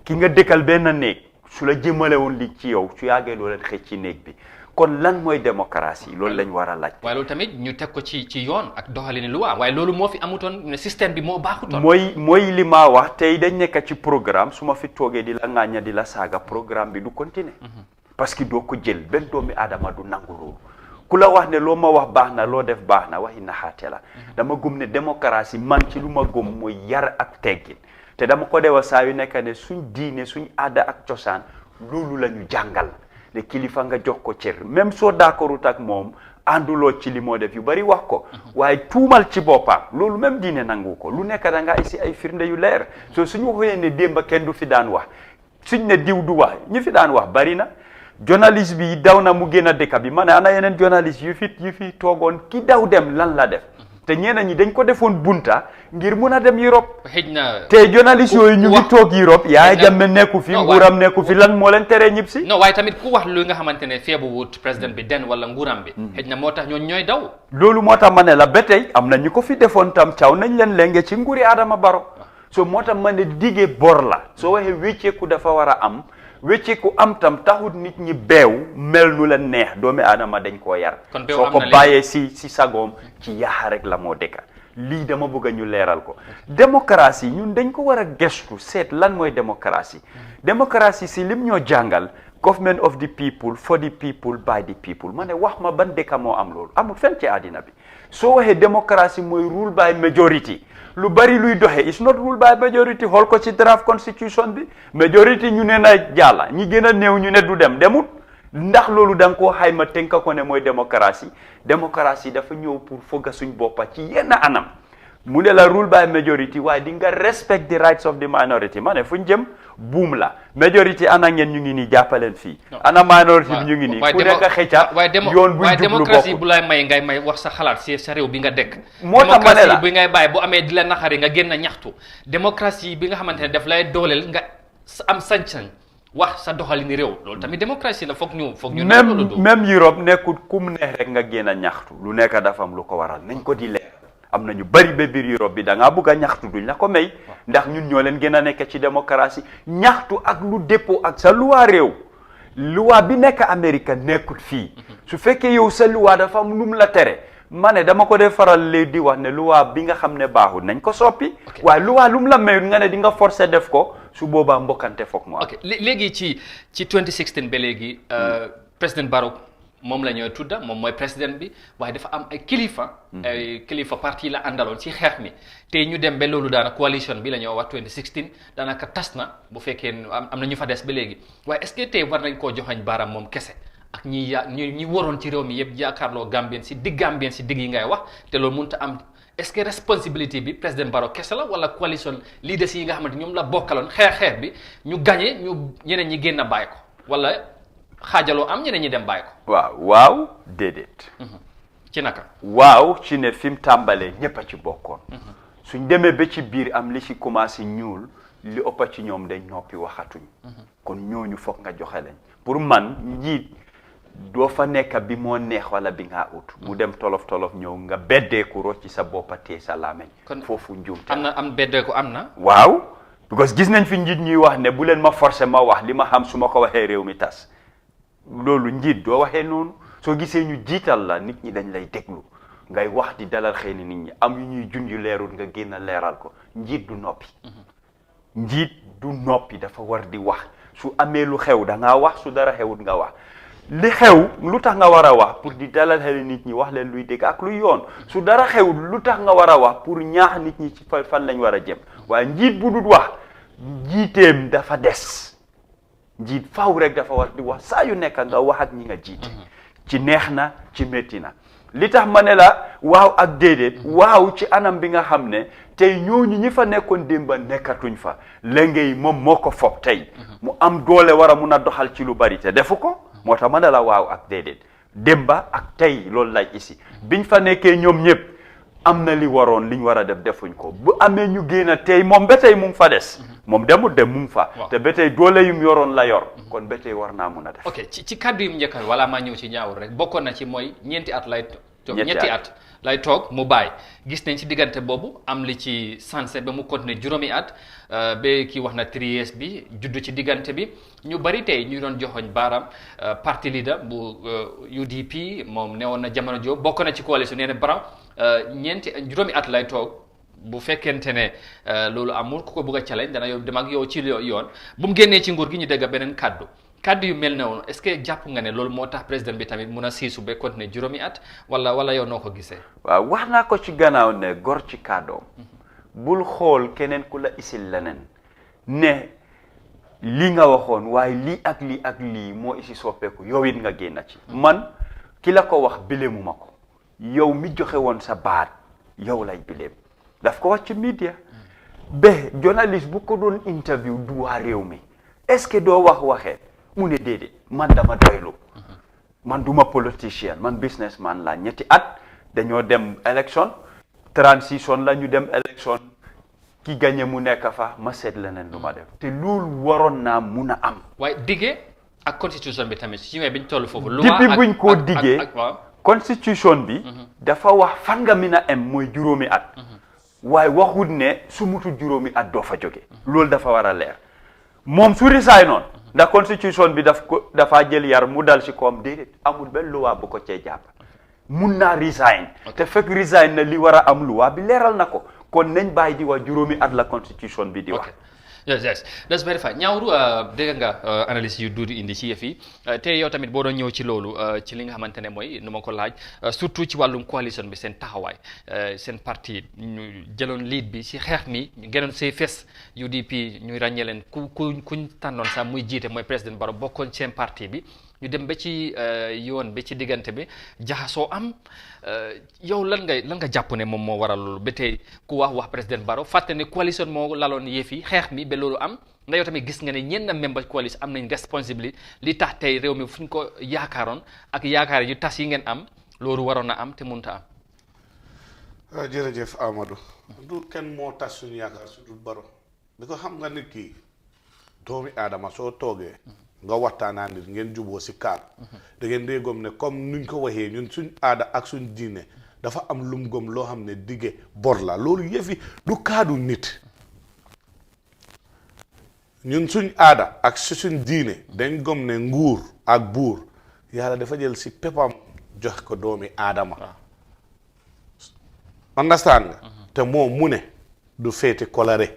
[SPEAKER 10] ki nga dëkkal benn néeg su la jëmale woon li ci yow su yàggee loo leen xëcc ci néeg bi kon lan mooy démocratie loolu lañ war a laaj
[SPEAKER 1] waaye loolu tamit ñu teg ko ci yoon ak doxalin lu waa waaye loolu moo fi amutoon ne système bi moo baaxutoon
[SPEAKER 10] mooy li ma wax tey dañ nekk ci programme su ma fi toogee di la ŋaaña di la saaga programme bi du continuer parce que doo ko jël benn doomi aadama du nangu loolu ku la wax ne loo ma wax baax na loo def baax na waxi naxaate la dama gëm ne démocratie man ci lu ma gëm mooy yar ak teggin te dama ko dewa saa yu nekk ne suñ diine suñ aada ak cosaan loolu la ñu jàngal ne kilifa nga jox ko cër même soo d'accordut ak moom ànduloo ci li moo def yu bari wax ko waaye tuumal ci boppam loolu même diine nangu ko lu nekk da nga isi ay firnde yu leer soo suñu waxee ne démba kenn du fi daan wax suñ ne diw du wax ñi fi daan wax bari na journaliste bi daw na mu génn a dëkk bi ma ne ana yeneen journaliste yu fi toogoon ki daw dem lan la def te ñeneen ñi dañ ko defoon bunta ngir mun a dem Europe te journaliste yooyu ñu ngi toog Europe yaa Jammeh nekku fi nguuram nekku fi lan moo leen tere ñib si
[SPEAKER 1] non waaye tamit ku wax lu nga xamante ne feebu wut président bi den wala nguuram bi xëj na moo tax ñoo ñooy daw
[SPEAKER 10] loolu moo tax ma ne la ba tey am na ñu ko fi defoon tam caw nañ leen lenge ci nguuri Adama Barrow so moo tax ma ne digee bor la soo waxee wécceeku dafa war a am wécceeku am tam taxut nit ñi beew mel nu la neex doomi aadama dañ koo yar soo ko bàyyee si sagoom ci yaaxa rek la moo dëkka lii dama bëgg a ñu leeral ko démocratie ñun dañ ko war a gestu seet lan mooy démocratie démocratie si lim ñoo jàngal government of the people for the people by the people ma ne wax ma ban dëkka moo am loolu amul fenn ci àddina bi soo waxee démocratie mooy rule by majority lu bari luy doxe is not rule by majority xool ko ci draft constitution bi majority ñu ne na jàlla ñi gën a néew ñu ne du demut ndax loolu da nga koo xayma tënka ko ne mooy démocratie démocratie dafa ñëw pour fogga suñ boppa ci yenn anam mu ne la rule by majority waaye di nga respect the rights of the minority ma ne fuñ jëm buum la majority ana ngeen ñu ngi nii jàppaleen fii ana minority bi ñu ngi nii ku nekk xëcca yoon buñ jublu
[SPEAKER 1] démocratie bu lay may ngay may wax sa xalaat si sa réew bi nga dëkk
[SPEAKER 10] moo tax ma ne la
[SPEAKER 1] démocratie bi ngay bàyyi bu amee di la naxari nga génn ñaxtu démocratie bi nga xamante ne daf lay dooleel nga am sañ-sañ wax sa doxalin réew loolu tamit démocratie la foog ñu
[SPEAKER 10] même Europe nekkut ku mu neex rek nga génn ñaxtu lu nekk dafa am lu ko waral nañ ko di leer am na ñu bari ba biir Europe bi da ngaa bëgg a ñaxtu duñ la ko may ndax ñun ñoo leen gën a nekk ci démocratie ñaxtu ak lu dépôt ak sa loi réew loi bi nekk Amérique nekkut fii su fekkee yow sa loi dafa am lu mu la tere ma ne dama ko dee faral léegi di wax ne loi bi nga xam ne baaxul nañ ko soppi waaye loi lu mu la mayut nga ne di nga forcer def ko su boobaa mbokkante foog mu am.
[SPEAKER 1] ok léegi ci 2016 ba léegi président Barrow moom la ñooy tudda moom mooy président bi waaye dafa am ay kilifa parti la àndaloon ci xeex mi te ñu dem ba loolu daanaka coalition bi la ñoo wax 2016 daanaka tas na bu fekkee am na ñu fa des ba léegi waaye est-ce que tey war nañ koo joxañ baaraam moom kese ak ñi waroon ci réew mi yëpp yaakaarloo Gambien si digg yi ngay wax te loolu mënut a am est-ce que responsabilité bi président Barrow kese la wala coalition leaders yi nga xamante ñoom la bokkaloon xeex bi ñu gagné ñu ñeneen ñi génn bàyyi ko wala xaajaloo am ñeneen ñi dem bàyyi ko.
[SPEAKER 10] waaw déedéet.
[SPEAKER 1] ci naka.
[SPEAKER 10] waaw ci ne fi mu tàmbalee ñëpp a ci bokkoon. suñ demee ba ci biir am li ci commencé ñuul li ëpp ci ñoom dañ noppi waxatuñ. kon ñooñu foog nga joxe leen pour man njiit doo fa nekk bi moo neex wala bi ngaa ut. mu dem tolof ñëw nga beddeeku ro ci sa boppa tee sa làmmiñ. kon foofu njuumte
[SPEAKER 1] am beddeeku am na.
[SPEAKER 10] waaw because gis nañ fi njiit ñuy wax ne bu leen ma forcé ma wax li ma xam su ma ko waxee réew mi tas. loolu njiit doo waxee noonu soo gisee ñu jiital la nit ñi dañ lay déglu ngay wax di dalal xëy na nit ñi am yu ñuy junj leerul nga génn leeral ko njiit du noppi dafa war di wax su amee lu xew da ngaa wax su dara xewut nga wax li xew lu tax nga war a wax pour di dalal xëy nit ñi wax leen luy dégg ak luy yoon su dara xewut lu tax nga war a wax pour ñaax nit ñi ci fan lañ war a jëm waaye njiit bu dul wax njiiteem dafa des. njiit faaw rek dafa war di wax saa yu nekk nga wax ak ñi nga jiite ci neex na ci métti na li tax ma ne la waaw ak déedéet waaw ci anam bi nga xam ne tey ñooñu ñi fa nekkoon démba nekkatuñ fa léegi moom moo ko foog tey mu am doole war a mun a doxal ci lu bari te defu ko moo tax ma ne la waaw ak déedéet démba ak tey loolu lay isi biñ fa nekkee ñoom ñëpp am na li waroon liñ war a def defuñ ko bu amee ñu génn tey moom ba tey mu ngi fa des moom demut dem mu ngi fa te ba tey doole yum yoroon la yor kon ba tey war naa mun a def
[SPEAKER 1] ok ci kàddu yu njëkk wala maa ñëw ci ñaawul rek bokkoon na ci mooy ñeenti at lay toog mu bàyyi gis nañ ci diggante boobu am li ci sanse ba mu continuer juróomi at ba kii wax na 3 years bi juddu ci diggante bi ñu bari tey ñu doon joxoñ baaraam parti leader bu UDP moom newoon na jamono joo bokk na ci coalition nee na Barrow juróomi at lay toog bu fekkente ne loolu amul ku ko bëgg a challenge dana yow dem ak yow ci yoon bu mu génnee ci nguur gi ñu dégg beneen kàddu kaddu yu mel noonu est-ce que jàpp nga ne loolu moo tax président bi tamit mun a siisu ba continuer juróomi at wala yow noo ko gisee.
[SPEAKER 10] waaw wax naa ko ci gannaaw ne gor ci kàddoom bul xool keneen ku la isil leneen ne li nga waxoon waaye lii ak lii moo isi soppeeku yow it nga génn ci man ki la ko wax bileemu ma ko yow mi joxe woon sa baat yow lay bileem daf ko wax ci media ba journaliste bu ko doon interview du waa réew mi est-ce que doo waxee mu ne déedéet man dama doylu man duma politicien man businessman la ñetti at dañoo dem élection transition la ñu dem élection ki gagné mu nekk fa ma seet leneen lu ma def te loolu waroon naa mun a am.
[SPEAKER 1] waaye diggee ak constitution bi tamit si ñëwee biñ toll foofu.
[SPEAKER 10] depuis buñ koo diggee constitution bi. dafa wax fan nga mën a am mooy juróomi at. waaye waxut ne su mutul juróomi at doo fa jóge. loolu dafa war a leer moom su risaay noonu. ndax constitution bi dafa jël yar mu dal si koom déedéet amul benn luwaa bu ko cee jàpp mun naa resign. te fekk resign na li war a am luwaa bi leeral na ko. kon nañ bàyyi di wax juróomi at la constitution bi di wax.
[SPEAKER 1] yes that's very fine ñaawru dégg nga analyse yu duudi indi ci yëf yi te yow tamit boo doon ñëw ci loolu ci li nga xamante ne mooy nu ma ko laaj surtout ci wàllum coalition bi seen taxawaay seen parti ñu jëloon lead bi ci xeex mi ñu gënoon say fes UDP ñuy ràññee leen kuñ tànnoon sax muy jiite mooy président Barrow bokkoon seen parti bi ñu dem ba ci yoon ba ci diggante bi jaxasoo am yow lan nga jàpp ne moom moo waral loolu ba tey ku wax président Barrow fàtte ne coalition moo laloon yëf yi xeex mi ba loolu am ndax yow tamit gis nga ne ñenn member coalition am nañ responsabilité li tax tey réew mi fu ñu ko yaakaaroon ak yaakaar yu tas yi ngeen am loolu waroon na am te mënut a am.
[SPEAKER 11] jërëjëf Amadou. du kenn moo tas suñu yaakaar su dul Barrow bi ko xam nga nit ki doomi aadama soo toogee. nga waxtaanaa nit ngeen juboo si kaar da ngeen dee gom ne comme nuñ ko waxee ñun suñ aada ak suñ diine dafa am lum gom loo xam ne dige bor la loolu yëfi du kaadu nit ñun suñ aada ak suñ diine dañ gom ne nguur ak buur yàlla dafa jël si pepam jox ko doomi aadama understand nga te moom mu ne du feeti kolare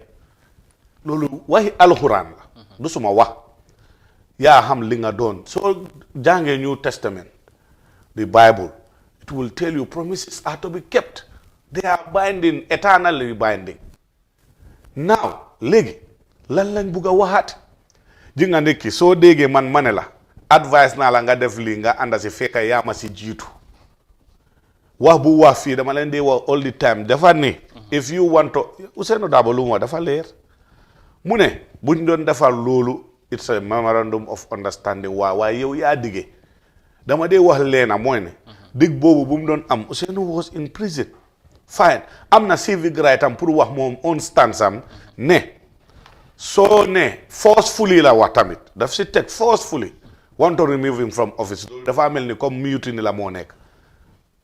[SPEAKER 11] loolu waxi alxuraan la du suma wax yaa xam li nga doon soo jàngee New Testament the Bible it will tell you promises are to be kept they are binding eternally binding now léegi lan lañ bugg a waxaat ji nga ndekki soo déggee man ma ne la advice naa la nga def lii nga ànda si fekk yaa ma si jiitu wax bu wax fii dama leen dee wax all the time dafa ni if you want to Ousainou Darboe lu mu wax dafa leer mu ne buñ doon defar loolu it's a memorandum of understanding waaye yow yaa diggee dama dee wax leena mooy ne dig boobu bu mu doon am Ousainou was in prison fine am na civic right am pour wax moom on stance am ne soo ne forcefully la wax tamit daf si teg forcefully want to remove him from office dafa mel ni comme mutiny la moo nekk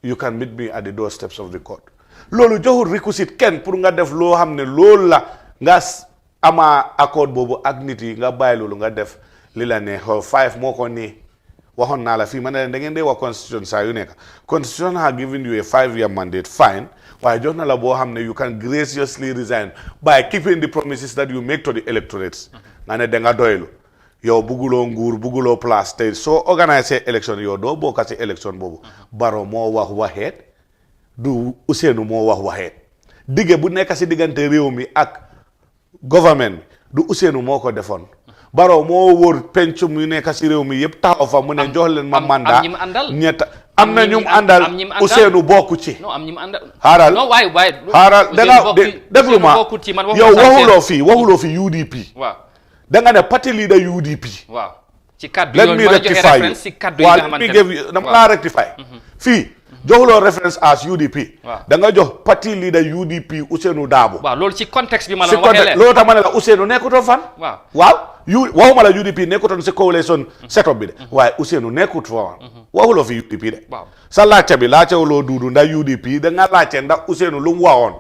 [SPEAKER 11] you can meet me at the doorsteps of the court loolu joxul requisite kenn pour nga def loo xam ne loolu la nga ama accord boobu ak nit yi nga bàyyi loolu nga def li la ne xool 5 moo ko nii waxoon naa la fii ma ne leen da ngeen dee wax constitution saa yu nekk constitution has given you a 5-year mandate fine waaye jox na la boo xam ne you can graciously resign by keeping the promises that you make to the electorates nga ne da nga doylu yow bugguloo nguur bugguloo place te soo organiser élection yow doo bokka si élection boobu Barrow moo wax waxeet du Ousainou moo wax waxeet digge bu nekk si diggante réew mi ak government bi du Ousainou moo ko defoon Barrow moo wóor pencum yu nekk si réew mi yëpp taxaw fa mu ne jox leen ma mandat ñetta am na ñu àndal Ousainou bokku ci xaaral xaaral danga déglu ma yow waxuloo fi UDP da nga ne parti leader UDP
[SPEAKER 1] waaw ci kaddu
[SPEAKER 11] let me rectify you waaw let me give you dama laa rectify fii joxuloo référence as UDP da nga jox parti leader UDP Ousainou Darboe
[SPEAKER 1] waaw loolu ci contexte bi ma la waxee
[SPEAKER 11] loolu tax ma ne la Ousainou nekkutoon fan waaw waxuma la UDP nekkutoon si coalition setup bi de waaye Ousainou nekkut fa waxuloo fi UDP de sa laajte bi laajtewuloo duudu ndax UDP da nga laajte ndax Ousainou lu mu waxoon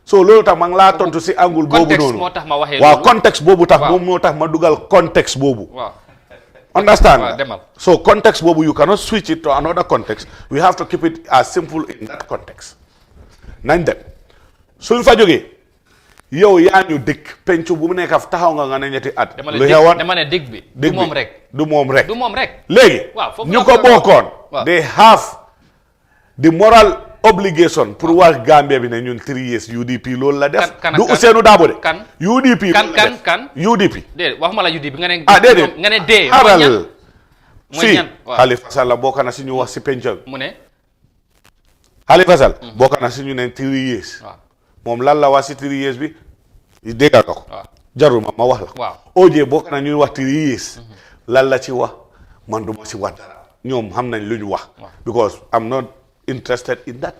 [SPEAKER 11] so loolu tax ma ngi laa tontu si angul boobu noonu waaw contexte boobu tax moom moo tax ma dugal contexte boobu understand so context boobu you cannot switch it to another context we have to keep it as simple in that context nañ dem suñ fa jógee yow yaa ñu dikk pencu bu mu nekk taxaw nga ne ñetti at.
[SPEAKER 6] lu xewoon dama ne dig bi. du moom rek
[SPEAKER 11] du moom rek.
[SPEAKER 6] du moom rek.
[SPEAKER 11] léegi ñu ko bokkoon. they have the moral obligation pour wax Gambia bi ne ñun 3 years UDP loolu la def. du Ousainou Darboe de.
[SPEAKER 6] kan
[SPEAKER 11] UDP.
[SPEAKER 6] kan
[SPEAKER 11] UDP.
[SPEAKER 6] déedéet waxuma la UDP nga ne.
[SPEAKER 11] déedéet
[SPEAKER 6] nga ne dee.
[SPEAKER 11] mooy ñan Halifa Sallah bokk na si ñu wax si pencu
[SPEAKER 6] mu ne.
[SPEAKER 11] Halifa Sallah bokk na si ñu ne 3 years. moom lan la wax si 3 years bi dégg nga ko. jaruma ma wax la.
[SPEAKER 6] waaw
[SPEAKER 11] OJ bokk na ñuy wax 3 years. lan la ci wax man duma si wax dara ñoom xam nañ lu ñu wax. because I'm not interested in that.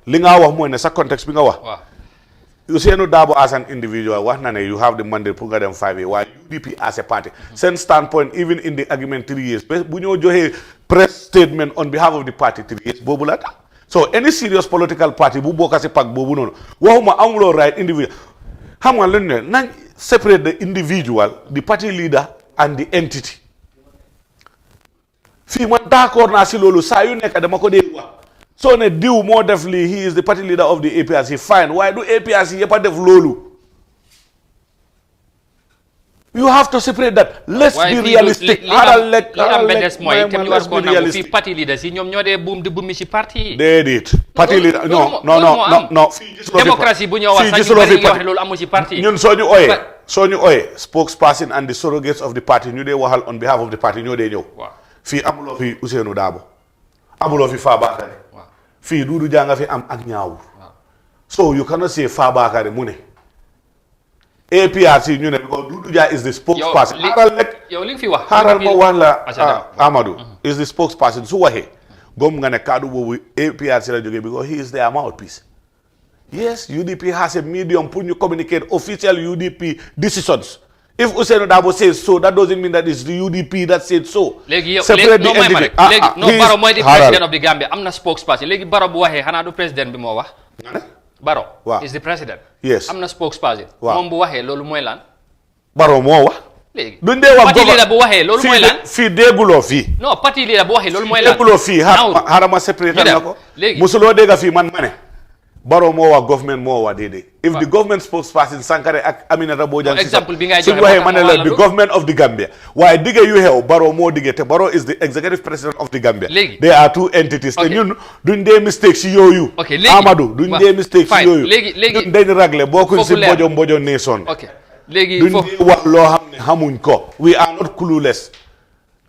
[SPEAKER 11] li nga wax mooy ne sa contexte bi nga wax. Ousainou Darboe as an individual wax na ne you have the mandate pour nga dem 5 years waaye UDP as a party. seen standpoint even in the argument 3 years bu ñoo joxee press statement on behalf of the party 3 years boobu la tax. so any serious political party bu bokk si pak boobu noonu waxuma amuloo right individual xam nga lu ne nañ separate the individual the party leader and the entity fii man d'accord naa si loolu saa yu nekk dama ko dee wax soo ne diw moo def lii he is the party leader of the APRC fine waaye du APRC yëpp a def loolu you have to separate that. let's be realistic.
[SPEAKER 6] fii party leaders yi ñoom ñoo dee buum di bumi si parti yi.
[SPEAKER 11] déedéet parti leader non.
[SPEAKER 6] démocratie bu ñoo wax sax ñu bari wax loolu amul si parti yi.
[SPEAKER 11] ñun soo ñu ooyee spokesperson and the surrogates of the party ñu dee waxal on behalf of the party ñoo dee ñëw. fii amuloo fi Ousainou Darboe amuloo fi Fabakary. fii Dudu Janga fi am ak ñaawur. so you cannot say Fabakary mu ne. APRC ñu ne because Dudu Jaa is the spokesperson.
[SPEAKER 6] yow li nga fi wax.
[SPEAKER 11] xaaral ma wax la Amadou. is the spokesperson su waxee. gom nga ne kaddu boobu APRC la jógee because he is their mouthpiece. yes UDP has a medium pour ñu communicate official UDP decisions. if Ousainou Darboe says so that doesn't mean that it's the UDP that said so.
[SPEAKER 6] léegi Barrow mooy di president of the Gambia am na spokesperson léegi Barrow bu waxee xanaa du président bi moo wax. Barrow is the president.
[SPEAKER 11] yes
[SPEAKER 6] am na spokesperson. moom bu waxee loolu mooy lan.
[SPEAKER 11] Barrow moo wax.
[SPEAKER 6] léegi
[SPEAKER 11] duñ dee wax
[SPEAKER 6] parti leader bu waxee loolu mooy lan.
[SPEAKER 11] fii dégguloo fii.
[SPEAKER 6] non parti leader bu waxee loolu mooy lan.
[SPEAKER 11] dégguloo fii xaaral ma séparé na ko.
[SPEAKER 6] léegi
[SPEAKER 11] musuloo dégg fii man ma ne. Barrow moo wax government moo wax déedéet. if the government spokesperson Sankare ak Aminata Bojang
[SPEAKER 6] exemple bi ngay
[SPEAKER 11] suñu waxee ma ne la the government of the Gambia waaye digge yu xew Barrow moo digge te Barrow is the executive president of the Gambia.
[SPEAKER 6] léegi
[SPEAKER 11] there are two entities. te ñun duñ dee mistake si yooyu. Amadou duñ dee mistake si yooyu. ñun dañ ragle bokkuñ si mbojo nation.
[SPEAKER 6] léegi
[SPEAKER 11] duñ dee wax loo xam ne xamuñ ko. we are not clueless.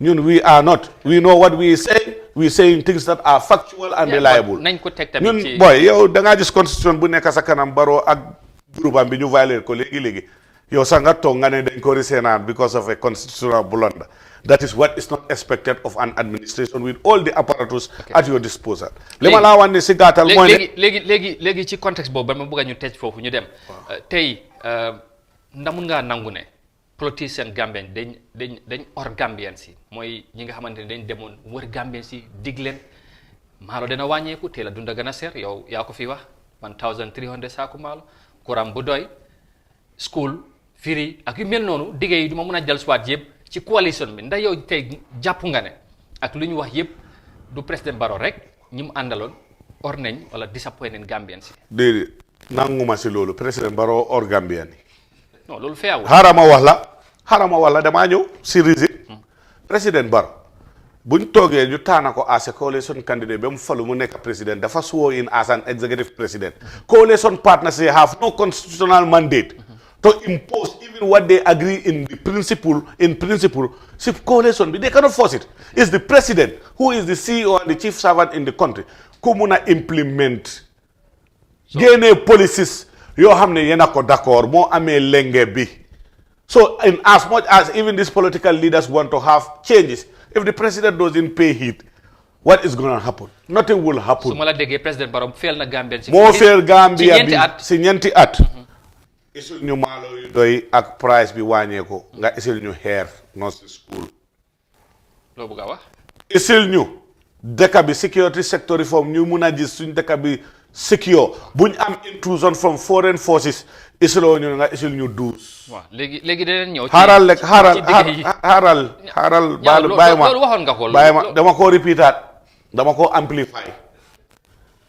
[SPEAKER 11] ñun we are not. we know what we say. we saying things that are factual and reliable.
[SPEAKER 6] nañ ko teg tamit ci
[SPEAKER 11] ñun boy yow da ngaa gis constitution bu nekk sa kanam Barrow ak groupe am bi ñu violate ko léegi yow sax nga toog nga ne dañ ko resenaan because of a constitutional blunder. that is what is not expected of an administration with all the apparatus at your disposal. li ma laa wax ne si gàttal mooy ne
[SPEAKER 6] léegi ci contexte boobu ba ma bëgg ñu tëj foofu ñu dem. tey ndax mun ngaa nangu ne politicien Gambien dañ or Gambien si mooy ñi nga xamante ne dañ demoon wër Gambien si dig leen maalo dana wàññeeku teel a dunda gën a seer yow yaa ko fi wax 1300 saaku maalo courant bu doy school firi ak yu mel noonu diggé yi du ma mën a jël soit yëpp ci coalition bi ndax yow tey jàpp nga ne ak lu ñu wax yëpp du président Barrow rek ñi mu àndaloon or nañ wala disappointed Gambien si.
[SPEAKER 11] déedéet nanguma si loolu président Barrow or Gambien yi.
[SPEAKER 6] non loolu feewul.
[SPEAKER 11] xaaral ma wax la damaa ñëw si risit président Barrow buñ toogee ñu taana ko as a coalition candidate ba mu falu mu nekk président dafa sworn in as an executive president. coalition partners they have no constitutional mandate to impose even what they agree in principle si coalition bi they cannot force it. It's the president who is the CEO and the chief servant in the country ku mun a implement génnee policies yoo xam ne yéen a ko d'accord moo amee lenge bi. So in as much as even these political leaders want to have changes, if the president doesn't pay heed, what is going to happen? Nothing will happen.
[SPEAKER 6] su ma la déggee président Barrow fail na Gambien si.
[SPEAKER 11] moo fail Gambia bi si ñeenti at. isil ñu maalo yu doy ak price bi wàññeeku nga isil ñu xeer nursery school.
[SPEAKER 6] loo bëgg a wax.
[SPEAKER 11] isil ñu dëkk bi security sector reform ñu mun a gis suñ dëkk bi secure buñ am intrusion from foreign forces isiloo ñu nga isil ñu duus.
[SPEAKER 6] waaw léegi danañ ñëw.
[SPEAKER 11] xaaral baalu bàyyi ma
[SPEAKER 6] loolu waxoon nga ko.
[SPEAKER 11] bàyyi ma dama ko repeataat dama ko amplify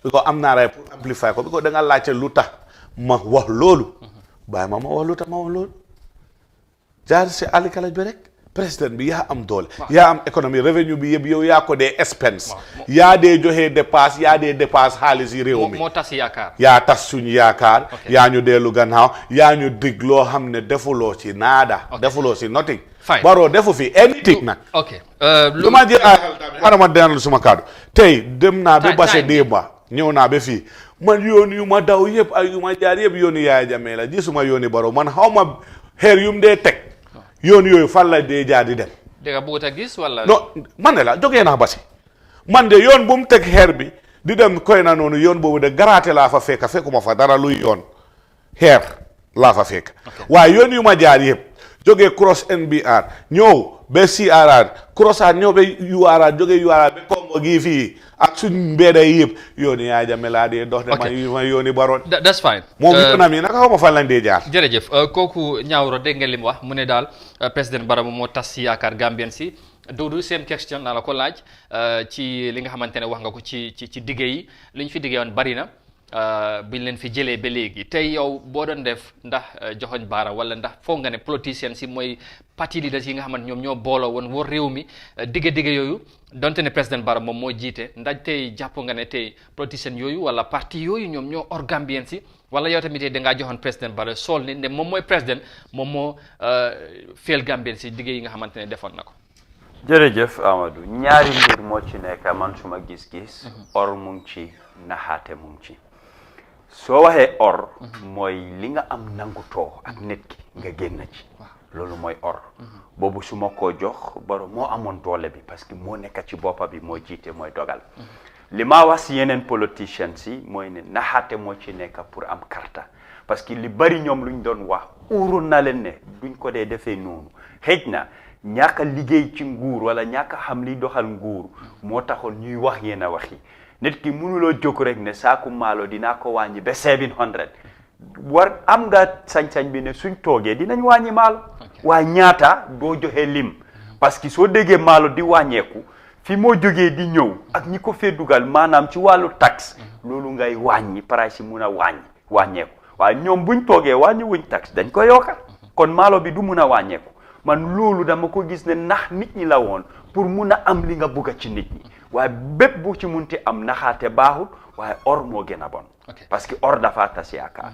[SPEAKER 11] because am naa ray pour amplify ko because da nga laajte lu tax ma wax loolu bàyyi ma wax lu tax ma wax loolu jaar si Ali Kalaj bi rek président bi yaa am doole yaa am économie revenu bi yëpp yow yaa ko dee expense yaa dee joxe dépasse yaa dee dépasse xaalis yi réew mi
[SPEAKER 1] moo tas yaakaar
[SPEAKER 11] yaa tas suñu yaakaar yaa ñu dellu gannaaw yaa ñu dig loo xam ne defuloo ci naada defuloo ci nothing Barrow defu fi anything nag lu ma jël xanama denal suma kaddu tey dem naa ba base démba ñëw naa ba fii man yoon yu ma daw yëpp ak yu ma jaar yëpp yooni Yaya Jammeh la gisuma yooni Barrow man xaw ma xeer yu mu dee teg yoon yooyu fan la dee jaar di dem
[SPEAKER 1] dégg nga bëggut a gis wala
[SPEAKER 11] non man ne la jógee naa basi man de yoon bu mu teg xeer bi di dem koy na noonu yoon boobu de garaate laa fa fekk fekkuma fa dara luy yoon xeer laa fa fekk waaye yoon yu ma jaar yëpp jógee cross NBR ñëw ba CRR crossaat ñëw ba URR jógee URR ba Kombo gii fii ak suñ mbeeda yi yëpp yooni Yaya Jammeh laa dee dox de ma yooni Barrow
[SPEAKER 1] that's fine
[SPEAKER 11] moom économie naka xaw ma fan lañ dee jaar
[SPEAKER 1] jërëjëf kooku ñaawro dégg nga li mu wax mu ne daal président Barrow moo tas si yaakaar Gambien si Doudou same question naa la ko laaj ci li nga xamante ne wax nga ko ci digge yi li ñu fi diggee woon bari na buñ leen fi jëlee ba léegi tey yow boo doon def ndax joxoñ baara wala ndax foog nga ne politicien si mooy parti leaders yi nga xamante ñoom ñoo booloo woon war réew mi digge yooyu donte ne président Barrow moom moo jiite ndax tey jàpp nga ne tey politicien yooyu wala parti yooyu ñoom ñoo or Gambien si wala yow tamit dangaa joxoon président Barrow sool ni ne moom mooy président moom moo feel Gambien si digge yi nga xamante ne defoon na ko.
[SPEAKER 10] jërëjëf Amadou ñaari mbir moo ci nekk man suma gis-gis or mu ngi ci naxaate mu ngi ci soo waxee or mooy li nga am nangutoo ak nit ki nga génn ci loolu mooy or boobu su ma koo jox Barrow moo amoon doole bi parce que moo nekk ci boppa bi moo jiite mooy dogal li ma wax si yeneen politiciens si mooy ne naxaate moo ci nekk pour am karta parce que li bari ñoom luñ doon wax uurul na leen ne duñ ko dee defee noonu xëj na ñàkk a liggéey ci nguur wala ñàkk a xam liy doxal nguur moo taxoon ñuy wax yenn a wax yi nit ki mënuloo jóg rek ne saaku maalo dinaa ko wàññi ba 700 war am nga sañ-sañ bi ne suñ toogee dinañ wàññi maalo waaye ñaata doo joxe lim parce que soo déggee maalo di wàññeeku fi moo jógee di ñëw ak ñi ko fee dugal maanaam ci wàllu taxe loolu ngay wàññi price yi mun a wàññeeku waaye ñoom buñ toogee wàññi wuñ taxe dañ ko yokka kon maalo bi du mun a wàññeeku man loolu dama ko gis ne ndax nit ñi la woon pour mun a am li nga bëgg ci nit ñi waaye bépp bu ci munti am naxaate baaxul waaye or moo gën a bon parce que or dafa tas yaakaar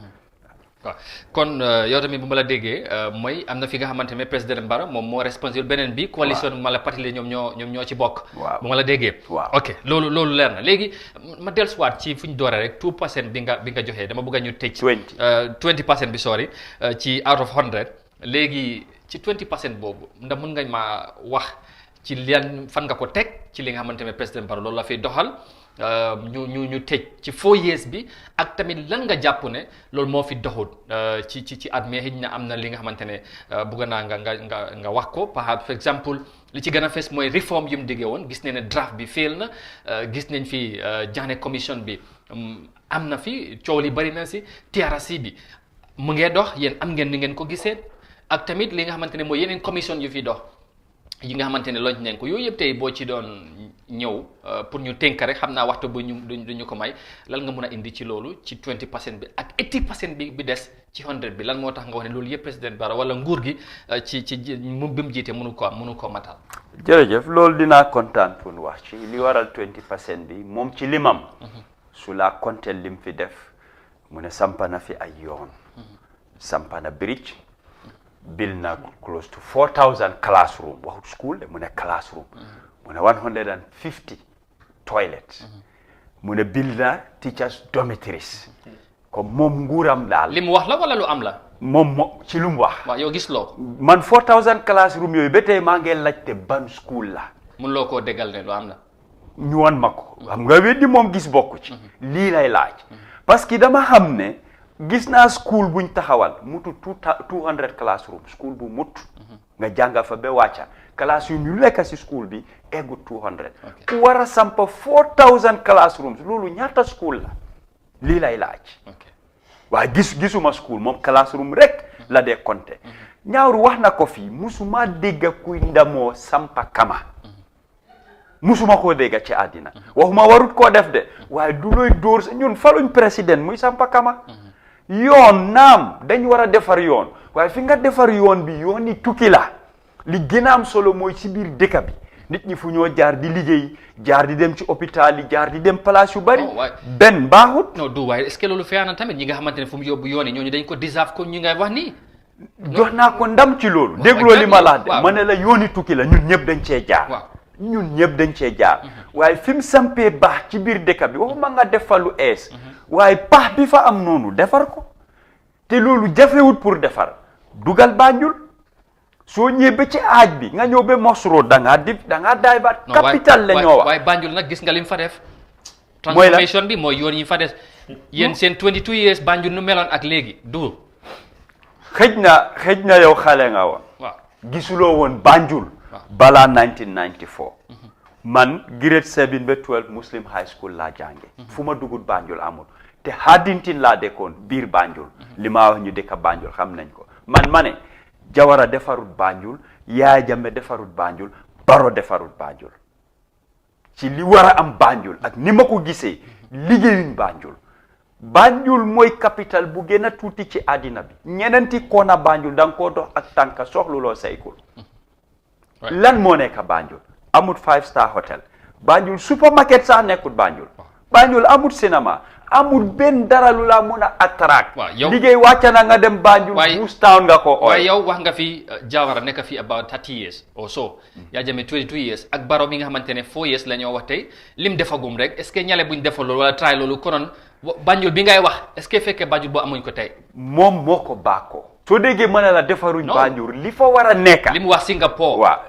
[SPEAKER 1] waaw kon yow tamit bu ma la déggee mooy am na fi nga xamante ne président Barrow moom moo responsable beneen bi coalition ma la parti la ñoom ñoo ci bokk bu ma la déggee ok loolu leer na léegi ma dellusiwaat ci fu ñu dooree rek 2% bi nga joxee dama bëgg a ñu tëj 20% bi sorry ci out of 100 léegi ci 20% boobu ndax mun nga ma wax ci lan fan nga ko teg ci li nga xamante ne président Barrow loolu la fiy doxal ñu tëj ci 4 years bi ak tamit lan nga jàpp ne loolu moo fi doxul ci at mi xëy na am na li nga xamante ne bëgg naa nga wax ko par exemple li ci gën a fees mooy réforme yu mu diggee woon gis nañ ne draft bi fail na gis nañ fi Janneh commission bi am na fi coow li bari na si TRRC bi mu ngee dox yéen am ngeen ni ngeen ko gisee ak tamit li nga xamante ne mooy yeneen commission yu fi dox yi nga xamante ne lonc nañ ko yooyu yëpp tey boo ci doon ñëw pour ñu tënk rek xam naa waxtu bu duñu ko may lan nga mun a indi ci loolu ci 20% bi ak 80% bi des ci 100 bi lan moo tax nga wax ne loolu yëpp président Barrow wala nguur gi ci bi mu jiite mënu ko matal.
[SPEAKER 10] jërëjëf loolu dinaa kontaan pour wax ci li waral 20% bi moom ci limam su la compter lim fi def mu ne sampa na fi ay yoon sampa na bridge build na close to 4,000 classroom waxut school de mu ne classroom mu ne 150 toilets mu ne build na teachers dormitories comme moom nguuram daal
[SPEAKER 1] li mu wax la wala lu am la
[SPEAKER 10] moom ci lu mu wax
[SPEAKER 1] waaw yow gis loo
[SPEAKER 10] man 4,000 classroom yooyu ba tey maa ngi laajte ban school la
[SPEAKER 1] mun loo koo déggal ne lu am la
[SPEAKER 10] ñu wan ma ko xam nga weddi moom gis bokku ci lii lay laaj parce que dama xam ne gis naa school buñ taxawal mutu 200 classroom school bu mut nga jànga fa ba wàcca classroom yu lekk si school bi eggu 200 ku war a sampa 4,000 classrooms loolu ñaata school la lii lay laaj waaye gisuma school moom classroom rek la dee compter ñaawru wax na ko fii musuma dégg kuy ndamoo sampa kama musuma koo dégg ci àddina waxuma warut koo def de waaye du looy dóor ñun faluñ président muy sampa kama yoon naam dañ war a defar yoon waaye fi nga defar yoon bi yoon yi tukki la li gën a am solo mooy ci biir dëkk bi nit ñi fu ñoo jaar di liggéey jaar di dem ci hôpital yi jaar di dem place yu bari benn baaxut
[SPEAKER 1] non du waaye est-ce que loolu feex na tamit ñi nga xamante ne fu mu yóbbu yoon yi ñooñu dañ ko deserve ko ñi ngay wax nii
[SPEAKER 10] jox naa ko ndam ci loolu dégloo li ma la de ma ne la yooni tukki la ñun ñëpp dañ cee jaar ñun ñëpp dañ cee jaar waaye fi mu sampee baax ci biir dëkk bi waxuma nga defar lu ees waaye paax bi fa am noonu defar ko te loolu jafewut pour defar dugal Banjul soo ñëwee ba ci aaj bi nga ñëw ba Mosro da ngaa daay ba capital la ñoo wax
[SPEAKER 1] waaye Banjul nag gis nga lim fa def transformation bi mooy yoon yi fa des yéen seen 22 years Banjul nu meloon ak léegi du
[SPEAKER 10] xëj na yow xale nga woon gisuloo woon Banjul balaa 1994 man grade 7 ba 12 Muslim High School laa jànge fu ma dugut Banjul amul te Haddington laa dëkkoon biir Banjul li ma wax ñu dëkk Banjul xam nañ ko man ma ne Jawara defarut Banjul Yaya Jammeh defarut Banjul Barrow defarut Banjul ci li war a am Banjul ak ni ma ko gisee liggéeyuñ Banjul mooy capital bu gën a tuuti ci àddina bi ñeneenti koona Banjul da nga koo dox ak tànka soxluloo saykul lan moo nekk Banjul amut 5-star hotel Banjul supermarket sax nekkut Banjul amut cinéma amul benn dara lu la mun a attract liggéey wàcca na nga dem Banjul Bush Town nga ko
[SPEAKER 1] waaye yow wax nga fi Jawara nekk fi about 30 years or so Yaya Jammeh 22 years ak Barrow mi nga xamante ne 4 years la ñoo wax tey lim defagum rek est-ce que ñale buñ defal loolu wala try loolu konoon Banjul bi ngay wax est-ce que fekkee Banjul boo amuñ ko tey
[SPEAKER 10] moom moo ko baakoo soo déggee mën a la defaruñ Banjul li fa war a nekk
[SPEAKER 1] li mu wax Singapore
[SPEAKER 10] waaw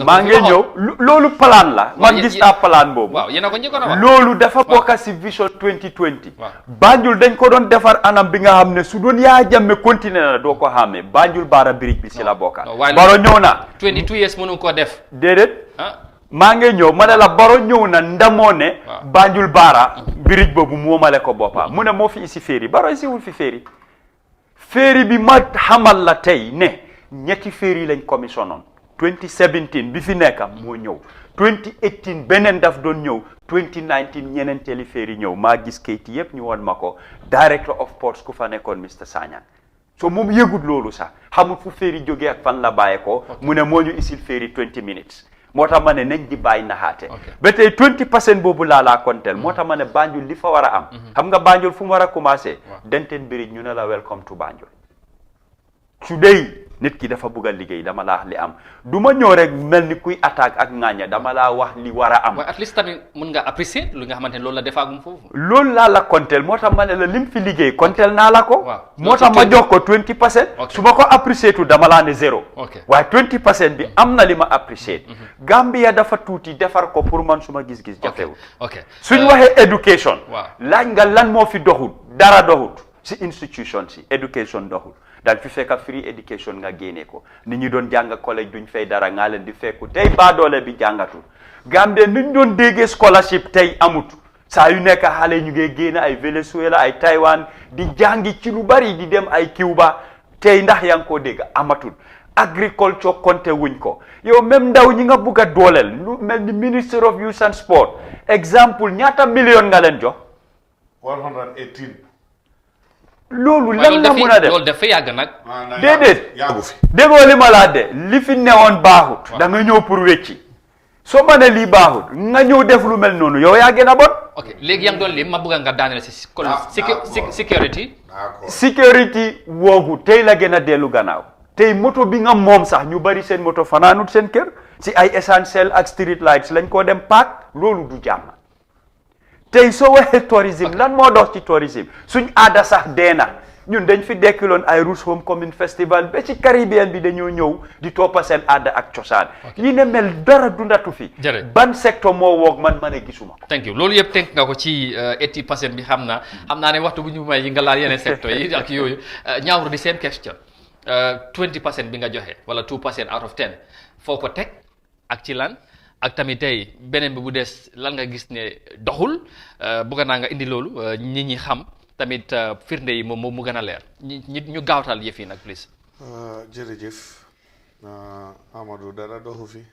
[SPEAKER 10] maa ngi ñëw loolu plan la man gis naa plan boobu
[SPEAKER 1] waaw yéen a ko njëkkoon a wax
[SPEAKER 10] loolu dafa bokk si vision 2020 Banjul dañ ko doon defar anam bi nga xam ne su doon Yaya Jammeh continué na doo ko xàmmee Banjul Barra bridge bi si la bokka Barrow ñëw na
[SPEAKER 1] 22 years mënu ko def
[SPEAKER 10] déedéet maa ngi ñëw ma ne la Barrow ñëw na ndamoo ne Banjul Barra bridge boobu moomale ko boppam mu ne moo fi isi féeri Barrow isi wul fi féeri bi ma xamal la tey ne ñetti féeri lañ commissionoon 2017 bi fi nekk moo ñëw 2018 beneen daf doon ñëw 2019 ñeneenteeli féeri ñëw maa gis kayit yëpp ñu woon ma ko director of ports ku fa nekkoon Mr Sanyang so moom yëgut loolu sax xamul fu féeri jógee ak fan la bàyyee ko mu ne moo ñu isil féeri 20 minutes moo tax ma ne nañ di bàyyi naxaate ba tey 20% boobu laa konteel moo tax ma ne Banjul li fa war a am xam nga Banjul fu mu war a commencé Denton Bridge ñu ne la welcome to Banjul su dee nit ki dafa bëgg a liggéey dama laa wax li am du ma ñëw rek mel ni kuy attaque ak ŋaaña dama laa wax li war a am
[SPEAKER 1] waaye at least tamit mun nga apprécier lu nga xamante ne loolu la defaagum foofu
[SPEAKER 10] loolu laa la konteel moo tax ma ne la lim fi liggéey konteel naa la ko moo tax ma jox ko 20% su ma ko apprécier tu dama laa ne 0 waaye 20% bi am na li ma apprécier Gambia dafa tuuti defar ko pour man suma gis-gis jafewul suñ waxee éducation laaj nga lan moo fi doxul dara doxul si institution si éducation doxul daal fi fekk free education nga génne ko nit ñi doon jàng collège duñ fay dara nga leen di fekku tey baadoole bi jàngatul Gambie nuñ doon déggee scholarship tey amut saa yu nekk xale ñu ngi génne ay Venezuela ay Taiwan di jàngi ci lu bari di dem ay Cuba tey ndax yaa ngi koo dégg amatul agriculture compté wuñ ko yow même ndaw ñi nga bugg a dooleel lu mel ni Ministry of Youth and Sport exemple ñaata million nga leen jox
[SPEAKER 11] 118
[SPEAKER 10] loolu lan la mun a def
[SPEAKER 1] loolu dafa yàgg nag
[SPEAKER 10] déedéet déggoo li ma laa de li fi newoon baaxut da nga ñëw pour wecci soo ma ne lii baaxut nga ñëw def lu mel noonu yow yaa gën a bon
[SPEAKER 1] ok léegi yaa ngi doon lim ma bëgg nga daaneel si
[SPEAKER 10] security woogu tey la gën a dellu gannaaw tey moto bi nga moom sax ñu bari seen moto fanaanut seen kër si ay essentiel ak street lights lañ ko dem paak loolu du jàmm tey soo waxee tourisme lan moo dox ci tourisme suñ aada sax deena ñun dañ fi dekkiloon ay Roots Homecoming Festival ba ci Caribbean bi dañoo ñëw di toppa seen aada ak cosaan yi ne mel dara dundatu fi ban secteur moo woog man ma ne gisuma ko
[SPEAKER 1] thank you loolu yëpp tënk nga ko ci 80% bi xam naa ne waxtu bu ñu may yi nga laal yeneen secteur yi ak yooyu ñaawru di same question 20% bi nga joxe wala 2% out of 10 foo ko teg ak ci lan ak tamit tey beneen bi bu des lan nga gis ne doxul bëgg naa nga indi loolu nit ñi xam tamit firnde yi moom mu gën a leer ñu gaawtal yëf yi nag please.
[SPEAKER 11] jërëjëf Amadou dara doxu fi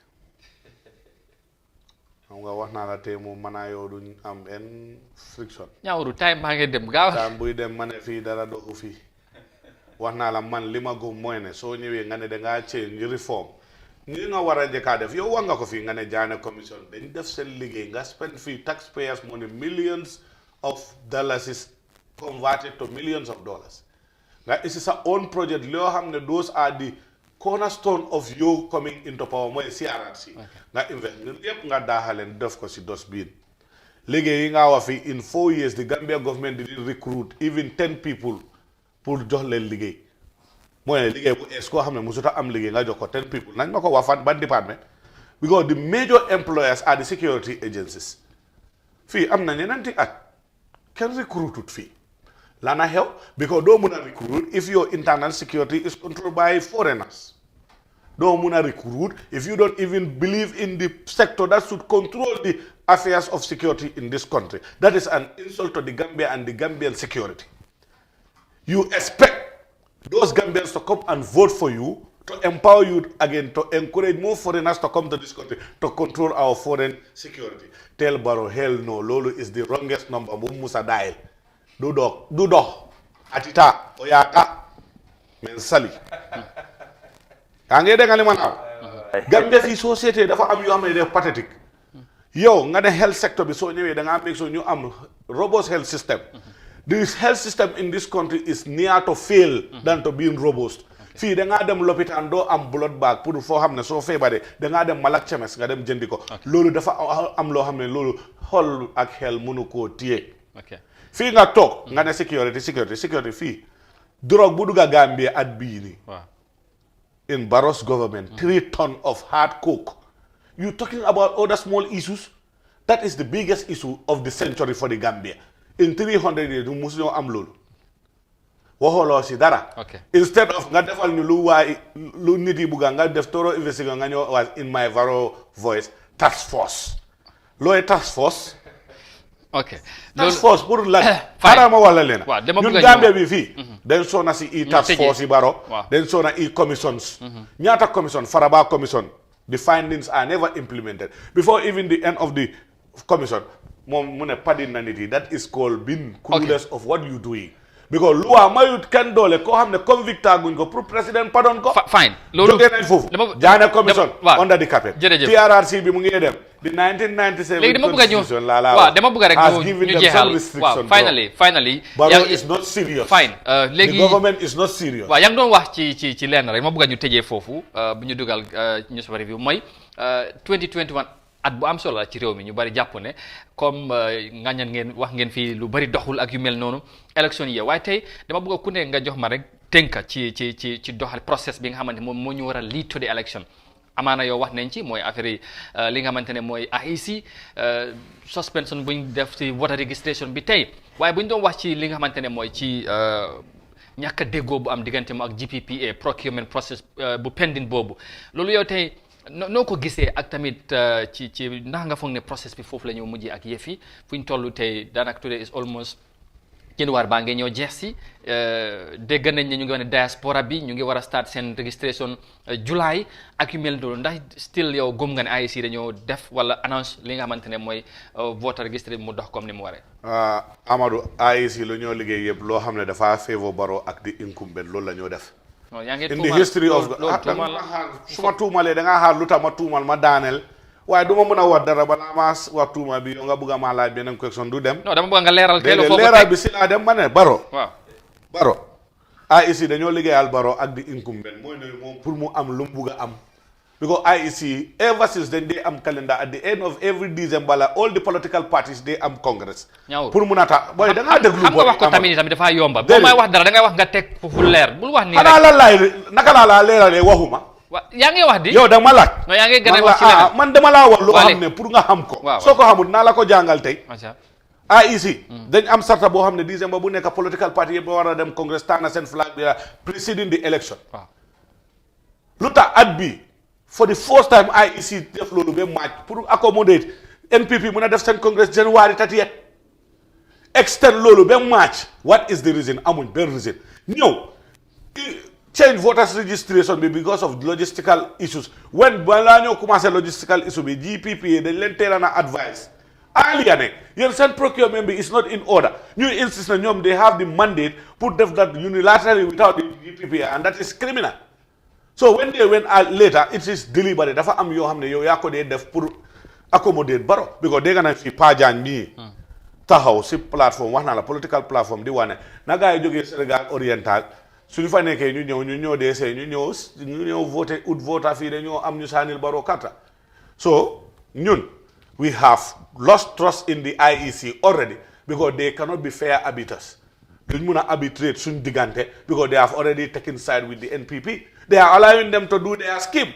[SPEAKER 11] xam nga wax naa la tey moom mën naa yow duñ am benn friction.
[SPEAKER 1] ñaawru time baa ngi dem gaaw.
[SPEAKER 11] time buy dem ma ne fii dara doxu fii wax naa la man li ma gëm mooy ne soo ñëwee nga ne dangaa change reform ni nga war a njëkkaa def yow wax nga ko fii nga ne Janneh commission dañ def seen liggéey nga spend fii taxpayers money millions of dollars is converted to millions of dollars nga isi sa own project loo xam ne those are the cornerstone of you coming into power mooy CRRC nga invest yëpp nga daaxaleen def ko si dos biin liggéey yi nga wax fii in 4 years the Gambia government did recruit even 10 people pour jox leen liggéey mooy ne liggéey bu ees koo xam ne musuta am liggéey nga jox ko 10 people nañ ma ko wax fan ban department because the major employers are the security agencies fii am na ñeneenti at kenn recruitut fii lana xew because doo mun a recruit if your internal security is controlled by foreigners doo mun a recruit if you don't even believe in the sector that should control the affairs of security in this country. That is an insult to the Gambia and the Gambian security. You expect those Gambians to come and vote for you, to empower you again, to encourage more foreigners to come to this country to control our foreign security. Tell Barrow, hell no, Lolo is the wrongest number. Musa dial. Dudo, Atita, Oyata, Mensali. Angé nga li man aw Gambia fi société dafa am yoo xam ne def pathétique yow nga ne health sector bi soo ñëwee da nga make so ñu am robust health system. This health system in this country is near to fail than to being robust. Fii da ngaa dem lopitaan doo am blood bag pour foo xam ne soo feebaree da ngaa dem Malak Chemes nga dem jëndi ko. Loolu dafa am loo xam ne loolu xol ak xel mënu koo téye. Fii nga toog nga ne security fii drogue bu dugga Gambia at bii nii. In Barrow's government, 3 tons of hard coke. You're talking about other small issues? That is the biggest issue of the century for the Gambia. In 300 years, you must know amlulu. Waholo si dara. Instead of nga defal ñu lu nit yi buga nga def thorough investigation nga ñëw was in my Barrow voice task force. Looy task force? Task force pour la xarama wala leen. Ñun Gambia bi fii. Den sona si i task force yi Barrow. Den sona i commissions. Ñaata commission Faraba commission. The findings are never implemented. Before even the end of the commission, that is called being clueless of what you're doing. Because loi mayut ken dole ko xamne convicta guñ ko pour president pardon ko. Fine. Lolu nañ fofu. Janneh commission under the carpet. TRRC bi mu ngi dem. The 1997 constitution
[SPEAKER 1] dama bëgg rek ñu jeexal. Finally.
[SPEAKER 11] Barrow is not serious.
[SPEAKER 1] Fine.
[SPEAKER 11] The government is not serious.
[SPEAKER 1] Yaa ngi doon wax ci lenn rek ma bëgg ñu tëjee foofu bu ñu dugal news review mooy 2021 at bu am solo la ci réew mi ñu bari jàpp ne comme ngañan ngeen wax ngeen fii lu bari doxul ak yu mel noonu élection yi waaye tey dama bëgg ku ne nga jox ma rek tënka ci doxal process bi nga xamante moom moo ñu war a lead to the election. Amaana yow wax nañ ci mooy affaire yi li nga xamante ne mooy IEC suspension bu ñu def ci voter registration bi tey waaye bu ñu doon wax ci li nga xamante ne mooy ci ñàkk a déggoo bu am diggante mu ak GPPA procurement process bu pending boobu loolu yow tey noo ko gisee ak tamit ci ndax nga foog ne process bi foofu la ñëw mujjee ak yëf yi fu ñu toll tey daanaka today is almost January baa ngi ñëw jeex si dégg nañ ne ñu ngi wax ne diaspora bi ñu ngi war a start seen registration July ak yu mel noonu ndax still yow gëm nga ne IEC dañoo def wala annonce li nga xamante ne mooy voter registration mu dox comme ni mu waree.
[SPEAKER 11] Amadou IEC lu ñoo liggéey yëpp loo xam ne dafa favor Barrow ak di incumbent loolu la ñoo def. In the history of suma tuumalee da ngaa xaar lu tax ma tuumal ma daaneel waaye du ma mën a wax dara balaa maa wax tuuma bi yow nga bëgg a maa laaj beneen question du dem.
[SPEAKER 1] non dama bëgg nga leeral teel a
[SPEAKER 11] leeral bi si laa dem ma ne Barrow. Barrow IEC dañoo liggéeyal Barrow ak di incumbent mooy ne moom pour mu am lu mu bëgg a am. Because IEC ever since then they am calendar at the end of every December la all the political parties they am congress. pour mun a tax booy da ngaa déglu.
[SPEAKER 1] xam nga wax ko tamit dafa yomba. boo may wax dara da ngay wax nga teg fu leer bul wax nii rek.
[SPEAKER 11] xanaa lan laay naka laa laa leeralee waxuma.
[SPEAKER 1] yaa ngi wax di.
[SPEAKER 11] yow da ma laaj.
[SPEAKER 1] non yaa ngi gën a wax ci leneen
[SPEAKER 11] man dama laa wax loo xam ne pour nga xam ko. soo ko xamul naa la ko jàngal tey. IEC dañ am sarta boo xam ne December bu nekk political party yëpp war a dem congress tànn seen flag bi preceding the election. lu tax at bi for the first time IEC def loolu ba match pour accommodate NPP mun a def seen congress January 30th extend loolu ba match what is the reason amuñ benn reason ñëw change voters registration because of logistical issues. When Balanyo commencé logistical issue bi GPPA dañ leen teel na advice earlier ne yéen seen procurement bi is not in order. You insist na ñoom they have the mandate put that unilaterally without the GPPA, and that is criminal. So when they went out later, it is deliberate. Dafa am yoo xam ne yow yaa ko dee def pour accommodate Barrow because dégg naa fi Pajang mi taxaw si plateforme wax naa la political platform di wane na gaa yi jógee Sénégal oriental suñu fa nekkee ñu ñëw DSC ñu ñëw voté ut vote fii dañoo am ñu saanil Barrow kata. So ñun we have lost trust in the IEC already because they cannot be fair arbiters. Duñ mun a arbitrate suñ diggante because they have already taken side with the NPP. They are allowing them to do their scheme.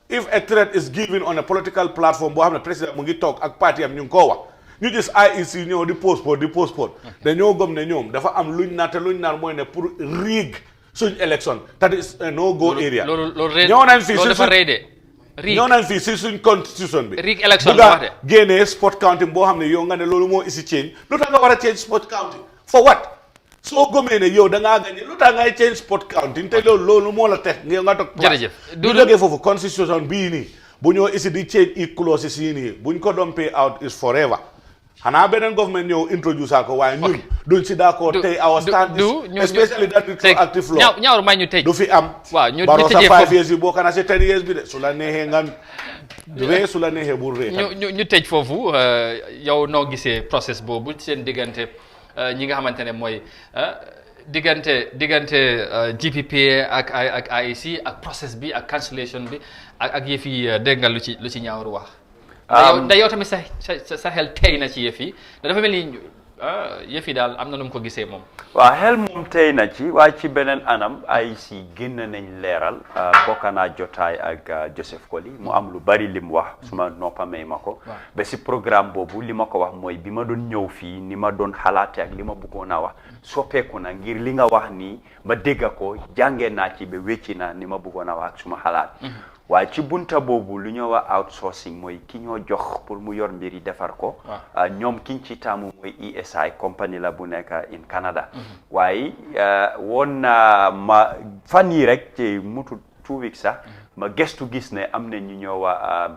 [SPEAKER 11] If a threat is given on a political platform boo xam ne président mu ngi toog ak parti am ñu ngi koo wax ñu gis IEC ñëw di postpone dañoo gëm ne ñoom dafa am luñ naan mooy ne pour rig suñ election that is a no go area. ñëw nañ fii si suñ constitution bi.
[SPEAKER 1] rig election la wax de.
[SPEAKER 11] génnee spot counting boo xam ne yow nga ne loolu moo isi change lu tax nga war a change spot counting for what. soo gëmee ne yow da ngaa gagné lu tax ngay change spot counting te loolu moo la teg nga toog.
[SPEAKER 1] jërëjëf
[SPEAKER 11] du jógee foofu constitution bii nii bu ñoo isi di change i clauses yi nii buñ ko doon pay out is forever xanaa beneen government ñëw introduce ko waaye ñun duñ si d'accord tey our stand is especially that retroactive law
[SPEAKER 1] ñaawar may ñu tëj
[SPEAKER 11] du fi am.
[SPEAKER 1] waaw ñu
[SPEAKER 11] Barrow sa
[SPEAKER 1] tëjee
[SPEAKER 11] 5 years yi boo kana si 10 years bi de su la neexee nga ree su la neexee bu ree.
[SPEAKER 1] ñu tëj foofu yow noo gisee process boobu seen diggante ñi nga xamante ne mooy diggante GPPA ak IEC ak process bi ak cancellation bi ak yëf yi dégg nga lu ci ñaawru wax. yow tamit sa xel tey na ci yëf yi dafa mel ni yëf yi daal am na nu mu ko gisee moom.
[SPEAKER 10] waaw xel moom tey na ci waaye ci beneen anam IEC génn nañ leeral bokk naa jotaay ak Joseph Koli mu am lu bari lim wax suma noppa may ma ko. ba si programme boobu li ma ko wax mooy bi ma doon ñëw fii ni ma doon xalaate ak li ma bëggoon a wax soppeeku na ngir li nga wax nii ma dégg ko jàngee naa ci ba wécci na ni ma bëggoon a wax ak suma xalaat. waaye ci bunta boobu lu ñoo wax outsourcing mooy ki ñoo jox pour mu yor mbir yi defar ko. ñoom kiñ ci taamu mooy ESI compagnie la bu nekk in Canada. waaye woon na ma fan yii rek ci mutu 2 weeks sax ma gestu gis ne am na ñu ñoo wax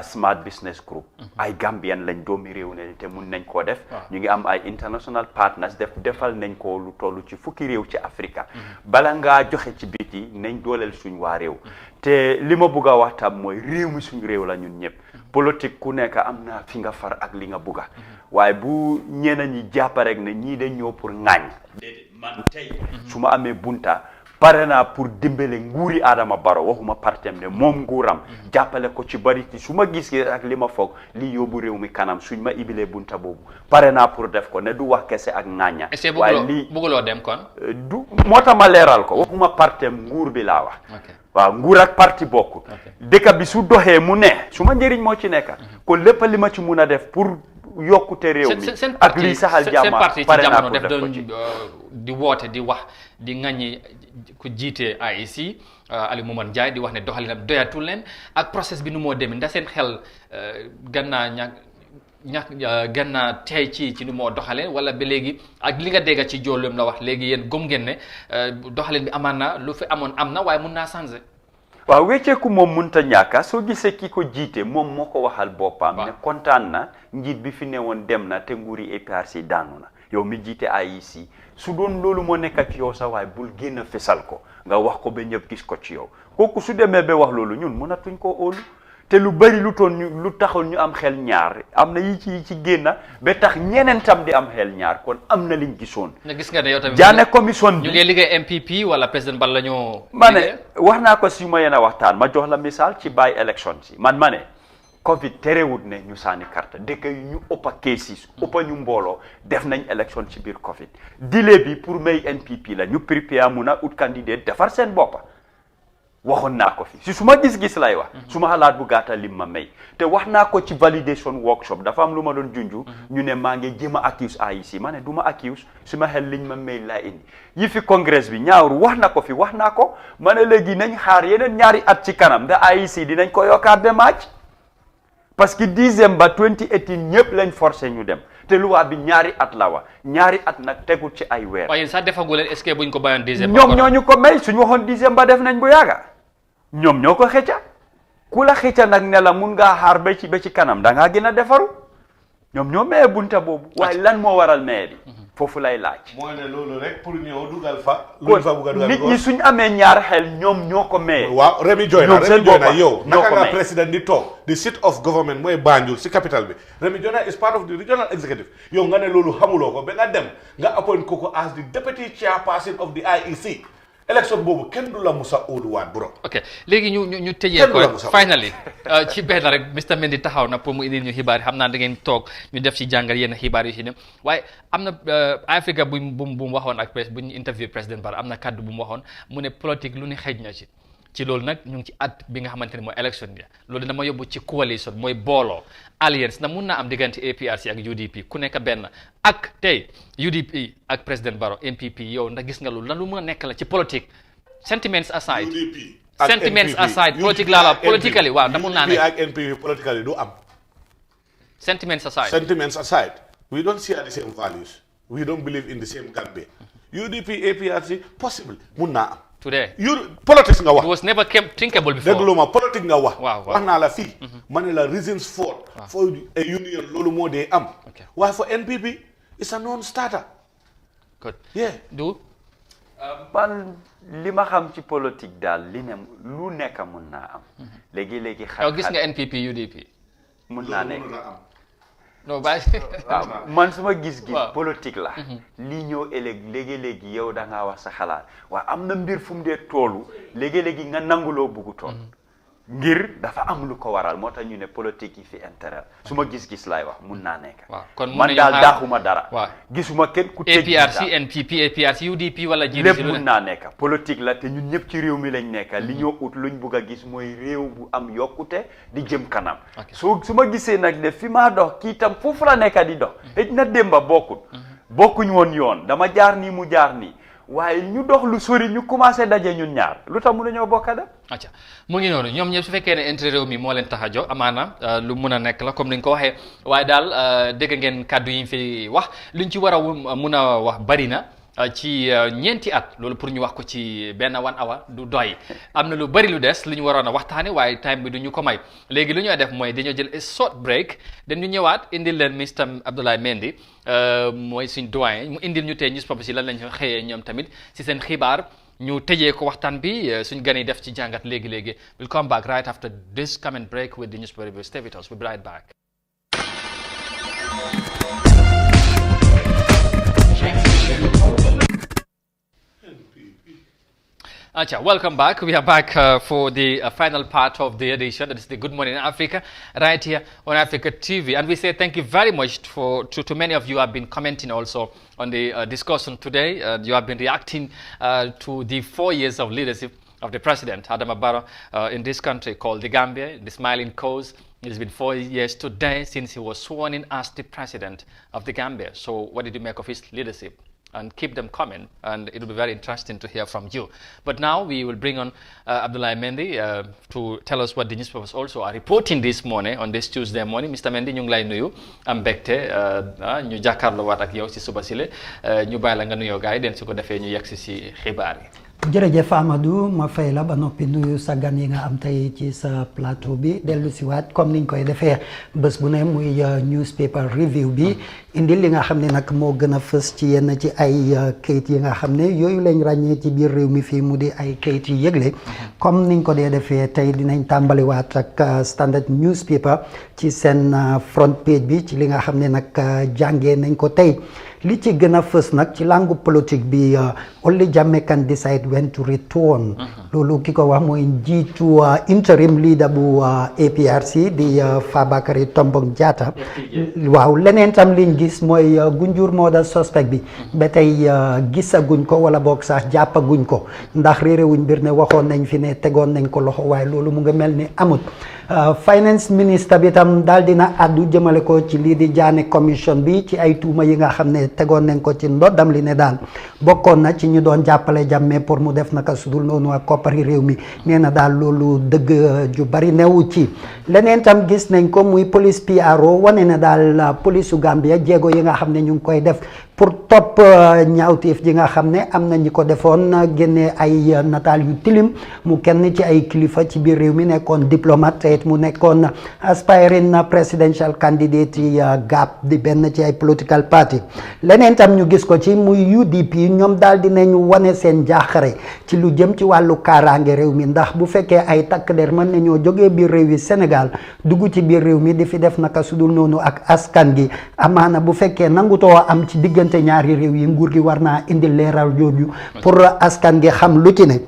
[SPEAKER 10] Smart Business Group. ay Gambian lañ doomi réew ne te mun nañ koo def. ñu ngi am ay international partners defal nañ ko lu toll ci fukki réew ci Afrika. bala ngaa joxe ci biti nañ dooleel suñ waa réew. te li ma bugg a wax tam mooy réew mi suñ réew la ñun ñëpp politique ku nekk am na fi nga far ak li nga bugg a waaye bu ñeneen ñi jàpp rek ne ñii dañ ñëw pour ŋaañ. déedéet man tey su ma amee bunta pare naa pour dimbale nguuri Adama Barrow waxuma partem ne moom nguuram jàppale ko ci bari ci su ma gisee ak li ma foog li yóbbu réew mi kanam suñ ma ibilee bunta boobu pare naa pour def ko ne du wax kese ak ŋaaña. waaye lii
[SPEAKER 1] bëgguloo dem kon.
[SPEAKER 10] du moo tax ma leeral ko waxuma partem nguur bi laa wax. waaw nguur ak parti bokkul. dëkk bi su doxee mu ne su ma njëriñ moo ci nekk. kon lépp li ma ci mun a def pour yokkute réew mi. ak lii saxal jàmm pare naa pour def ko ci
[SPEAKER 1] di woote di wax di ŋaññi ku jiite IEC Alieu Momad Njie di wax ne doxalinam doyatul leen ak process bi nu moo demee ndax seen xel gannaa tey ci nu moo doxalee wala ba léegi ak li nga dégg ci joolum la wax léegi yéen gëm ngeen ne doxalin bi amaan na lu fi amoon am na waaye mun naa changer.
[SPEAKER 10] waaw wecceeku moom mënta ñàkka soo gisee ki ko jiite moom moo ko waxal boppam ne kontaan na njiit bi fi newoon dem na te nguuri APRC daanu na yow mi jiite IEC su doon loolu moo nekk ci yow sax waaye bul génn fesal ko nga wax ko ba ñëpp gis ko ci yow kooku su demee ba wax loolu ñun mënatuñ koo óolu te lu bari lu taxoon ñu am xel ñaar am na yi ci génn ba tax ñeneen tam di am xel ñaar kon am na liñ gisoon.
[SPEAKER 1] gis nga ne yow tamit
[SPEAKER 10] jaane commission bi
[SPEAKER 1] ñu ngi liggéey MPP wala président Barrow la ñoo.
[SPEAKER 10] ma ne wax naa ko si ma yéen a waxtaan ma jox la misaal ci by election si man ma ne Covid terewut ne ñu sànni carte dëkk yu ñu ëppa cases ëppa ñu mbooloo def nañ élection ci biir Covid délai bi pour may NPP la ñu prépare mun a ut candidate defar seen boppa waxoon naa ko fi si su ma gis-gis lay wax su ma xalaat bu gàtta lim ma may te wax naa ko ci validation workshop dafa am lu ma doon junju ñu ne maa ngi jéem a accuse IEC ma ne du ma accuse su ma xel liñ ma may laa indi yi fi congrès bi ñaawru wax na ko fi wax naa ko ma ne léegi nañ xaar yeneen ñaari at ci kanam da IEC dinañ ko yokkaat ba match parce que December 2018 ñëpp lañ forcé ñu dem te loi bi ñaari at la wa ñaari at nag tegul ci ay weer.
[SPEAKER 1] waaye sax defagu leen est-ce que buñ ko bayoon December.
[SPEAKER 10] ñoom ñoo ñu ko may suñu waxoon December def nañ bu yàgga ñoom ñoo ko xëcca ku la xëcca nag ne la mun ngaa xaar ba ci kanam da ngaa gën a defaru ñoom ñoo maye bunta boobu. waaye lan moo waral maye bi. foofu lay laaj.
[SPEAKER 11] mooy ne loolu rek pour ñëw dugal fa. luñ fa bugg a dugal
[SPEAKER 10] nit ñi suñ amee ñaar xel ñoom ñoo ko maye.
[SPEAKER 11] waaw Remi Joyner yow naka nga
[SPEAKER 10] maye.
[SPEAKER 11] président di toog the seat of government mooy Banjul si capital bi Remi Joyner is part of the regional executive yow nga ne loolu xamuloo ko ba nga dem nga appoint ko as the deputy chairperson of the IEC. élection boobu kenn du la musa óoluwaat bro.
[SPEAKER 1] ok léegi ñu tëjee ko finally ci benn rek Mr Mendy taxaw na pour mu indil ñu xibaar yi xam naa da ngeen toog ñu def ci jàngal yenn xibaar yu si ne waaye am na Africa bu mu waxoon ak presse bu ñu interview président Barrow am na kaddu bu mu waxoon mu ne politique lu ne xëj na ci loolu nag ñu ngi ci at bi nga xamante ne mooy élection bi loolu dama yóbbu ci coalition mooy booloo alliance na mun naa am diggante APRC ak UDP ku nekk benn ak tey UDP ak président Barrow NPP yow ndax gis nga loolu lan lu mën a nekk la ci politique sentiments aside.
[SPEAKER 11] UDP
[SPEAKER 1] sentiments aside politique laa la politically waaw da mun naa nekk
[SPEAKER 11] ak NPP politically du am.
[SPEAKER 1] sentiments aside.
[SPEAKER 11] sentiments aside we don't share the same values we don't believe in the same Gambia UDP APRC possible mun naa am.
[SPEAKER 1] today
[SPEAKER 11] politics nga wax.
[SPEAKER 1] it was never thinkable before.
[SPEAKER 11] déglu ma politique nga wax.
[SPEAKER 1] wax
[SPEAKER 11] naa la fii. ma ne la reasons for a union loolu moo dee am. waaye for NPP it's a non-starter.
[SPEAKER 1] good
[SPEAKER 11] yeah
[SPEAKER 1] du.
[SPEAKER 10] man li ma xam ci politique daal lu nekk mun naa am. léegi
[SPEAKER 1] yow gis nga NPP UDP.
[SPEAKER 10] mun naa nekk.
[SPEAKER 1] non bàyyi.
[SPEAKER 10] waaw man suma gis-gis. politique la. lii ñëw léegi yow da ngaa wax sa xalaat waaye am na mbir fu mu dee toolu léegi nga nanguloo buggu tool. ngir dafa am lu ko waral moo tax ñu ne politique yi fi intérêt suma gis-gis laay wax mun naa nekk.
[SPEAKER 1] kon
[SPEAKER 10] man daal daaxuma dara.
[SPEAKER 1] waaw
[SPEAKER 10] gisuma kenn ku tëj
[SPEAKER 1] APRC NPP APRC UDP wala GDC
[SPEAKER 10] lépp mun naa nekk politique la te ñun ñëpp ci réew mi lañ nekk li ñoo ut luñ bugg a gis mooy réew bu am yokkute di jëm kanam. su ma gisee nag ne fi maa dox kii tam foofu la nekk di dox. xëj na démba bokkuñ woon yoon dama jaar nii mu jaar nii. waaye ñu dox lu sori ñu commencé daje ñun ñaar lu tax mun a ñoo bokk da
[SPEAKER 1] acca mu ngi noonu ñoom ñëpp su fekkee ne intérêt réew mi moo leen tax a jóg amaana lu mun a nekk la comme ni nga ko waxee waaye daal dégg ngeen kàddu yi ñu fi wax luñ ci war a mun a wax bari na ci ñeenti at loolu pour ñu wax ko ci benn 1 hour du doy am na lu bari lu des lu ñu waroon a waxtaane waaye time bi du ñu ko may léegi lu ñuy def mooy dañoo jël a short break dañu ñëwaat indil leen Mr Abdoulaye Mendy mooy suñ doyen mu indil ñu tey newspaper si lan lañ xëyee ñoom tamit si seen xibaar ñu tëjee ko waxtaan bi suñ gan yi def ci jàngat léegi we'll come back right after this comment break with the newspaper review. Stay with us, we'll be right back. Welcome back. We are back for the final part of the edition. That is the Good Morning Africa, right here on Africa TV. And we say thank you very much to many of you who have been commenting also on the discussion today. You have been reacting to the 4 years of leadership of the President, Adama Barrow, in this country called the Gambia, the Smiling Coast. It has been 4 years today since he was sworn in as the President of the Gambia. So what did you make of his leadership? And keep them coming, and it will be very interesting to hear from you. But now we will bring on Abdoulaye Mendy to tell us what the newspapers also are reporting this morning, on this Tuesday morning. Mr. Mendy, ñu ngi lay nuyu am mbégte ñu jàkkaarloo waat ak yow si suba sile ñu bàyyi la nga nuyoo gars yi den su ko defee ñu yegsi si xibaar yi.
[SPEAKER 4] jërëjëf Amadou ma fay la ba noppi nuyu sa gan yi nga am tey ci sa plateau bi dellu si waat comme niñ koy defee bés bu ne muy newspaper review bi indi li nga xam ne nag moo gën a fës ci yenn ci ay kayit yi nga xam ne yooyu lañ ràññee ci biir réew mi fii mu di ay kayit yi yëgle comme niñ ko dee defee tey dinañ tàmbaliwaat ak standard newspaper ci seen front page bi ci li nga xam ne nag jàngee nañ ko tey li ci gën a fës nag ci langue politique bi only Jammeh can decide when to return loolu ki ko wax mooy njiitu interim leader bu APRC di Fabakary Tombong Jatta waaw leneen tam liñ gis mooy Gunjur Murder suspect bi ba tey gisaguñ ko wala boog sax jàppaguñ ko ndax réeréwuñ mbir ne waxoon nañ fi ne tegoon nañ ko loxo waaye loolu mu ngi mel ni amut finance minister bi tam daal dina addu jëmale ko ci lii di Jaane commission bi ci ay tuuma yi nga xam ne ne tegoon nañ ko ci ndoddam li ne daal bokkoon na ci ñu doon jàppale Jammeh pour mu def naka sudul noonu ak koppari réew mi nee na daal loolu dëgg ju bari newu ci leneen tam gis nañ ko muy police PRO wane na daal police su Gambia jéego yi nga xam ne ñu ngi koy def pour topp ñaawteef ji nga xam ne am na ñi ko defoon génne ay nataal yu tilim mu kenn ci ay kilifa ci biir réew mi nekkoon diplomate te it mu nekkoon aspiring presidential candidate yi GAP di benn ci ay political party leneen tam ñu gis ko ci muy UDP ñoom daal dinañu wane seen jaaxare ci lu jëm ci wàllu kaaraange réew mi ndax bu fekkee ay takk der mën nañoo jógee biir réew yi Sénégal dugg ci biir réew mi di fi def naka sudul noonu ak askan gi amaana bu fekkee nangutoo am ci diggante ñaari réew yi nguur gi war naa indi leeral jooju pour askan gi xam lu ci ne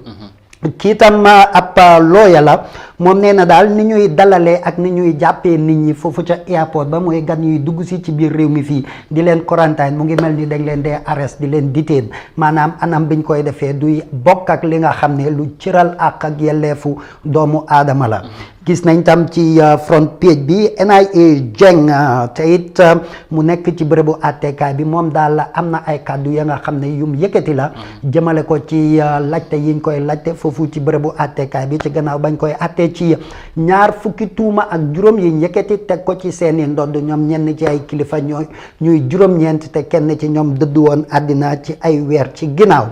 [SPEAKER 4] kii tam ab looya la moom nee na daal ni ñuy dalalee ak ni ñuy jàppee nit ñi foofu ca airport ba mooy gan yuy dugg si ci biir réew mi fii di leen quarantine mu ngi mel ni dañ leen dee arrest di leen detain maanaam anam biñ koy defee duy bokk ak li nga xam ne lu cëral ak yelleefu doomu aadama la gis nañ tam ci front page bi NIA Jeng te it mu nekk ci bërëbu àttekaay bi moom daal am na ay kàddu ya nga xam ne yum yëkkati la jëmale ko ci laajte yiñ koy laajte foofu ci bërëbu àttekaay bi ci gannaaw bañ koy àttee ci ñaar fukki tuuma ak juróom yi yëkkati teg ko ci seeni ndodd ñoom ñenn ci ay kilifa ñuy juróom-ñeent te kenn ci ñoom dëddu woon àddina ci ay weer ci ginnaaw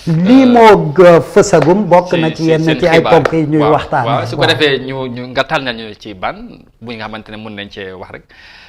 [SPEAKER 4] lii moo fësagum bokk na ci yenn ci ay ponk yi ñuy waxtaan
[SPEAKER 1] waaw su ko defee ñu nga tal nañu ci ban bu nga xamante ne mën nañ cee wax rek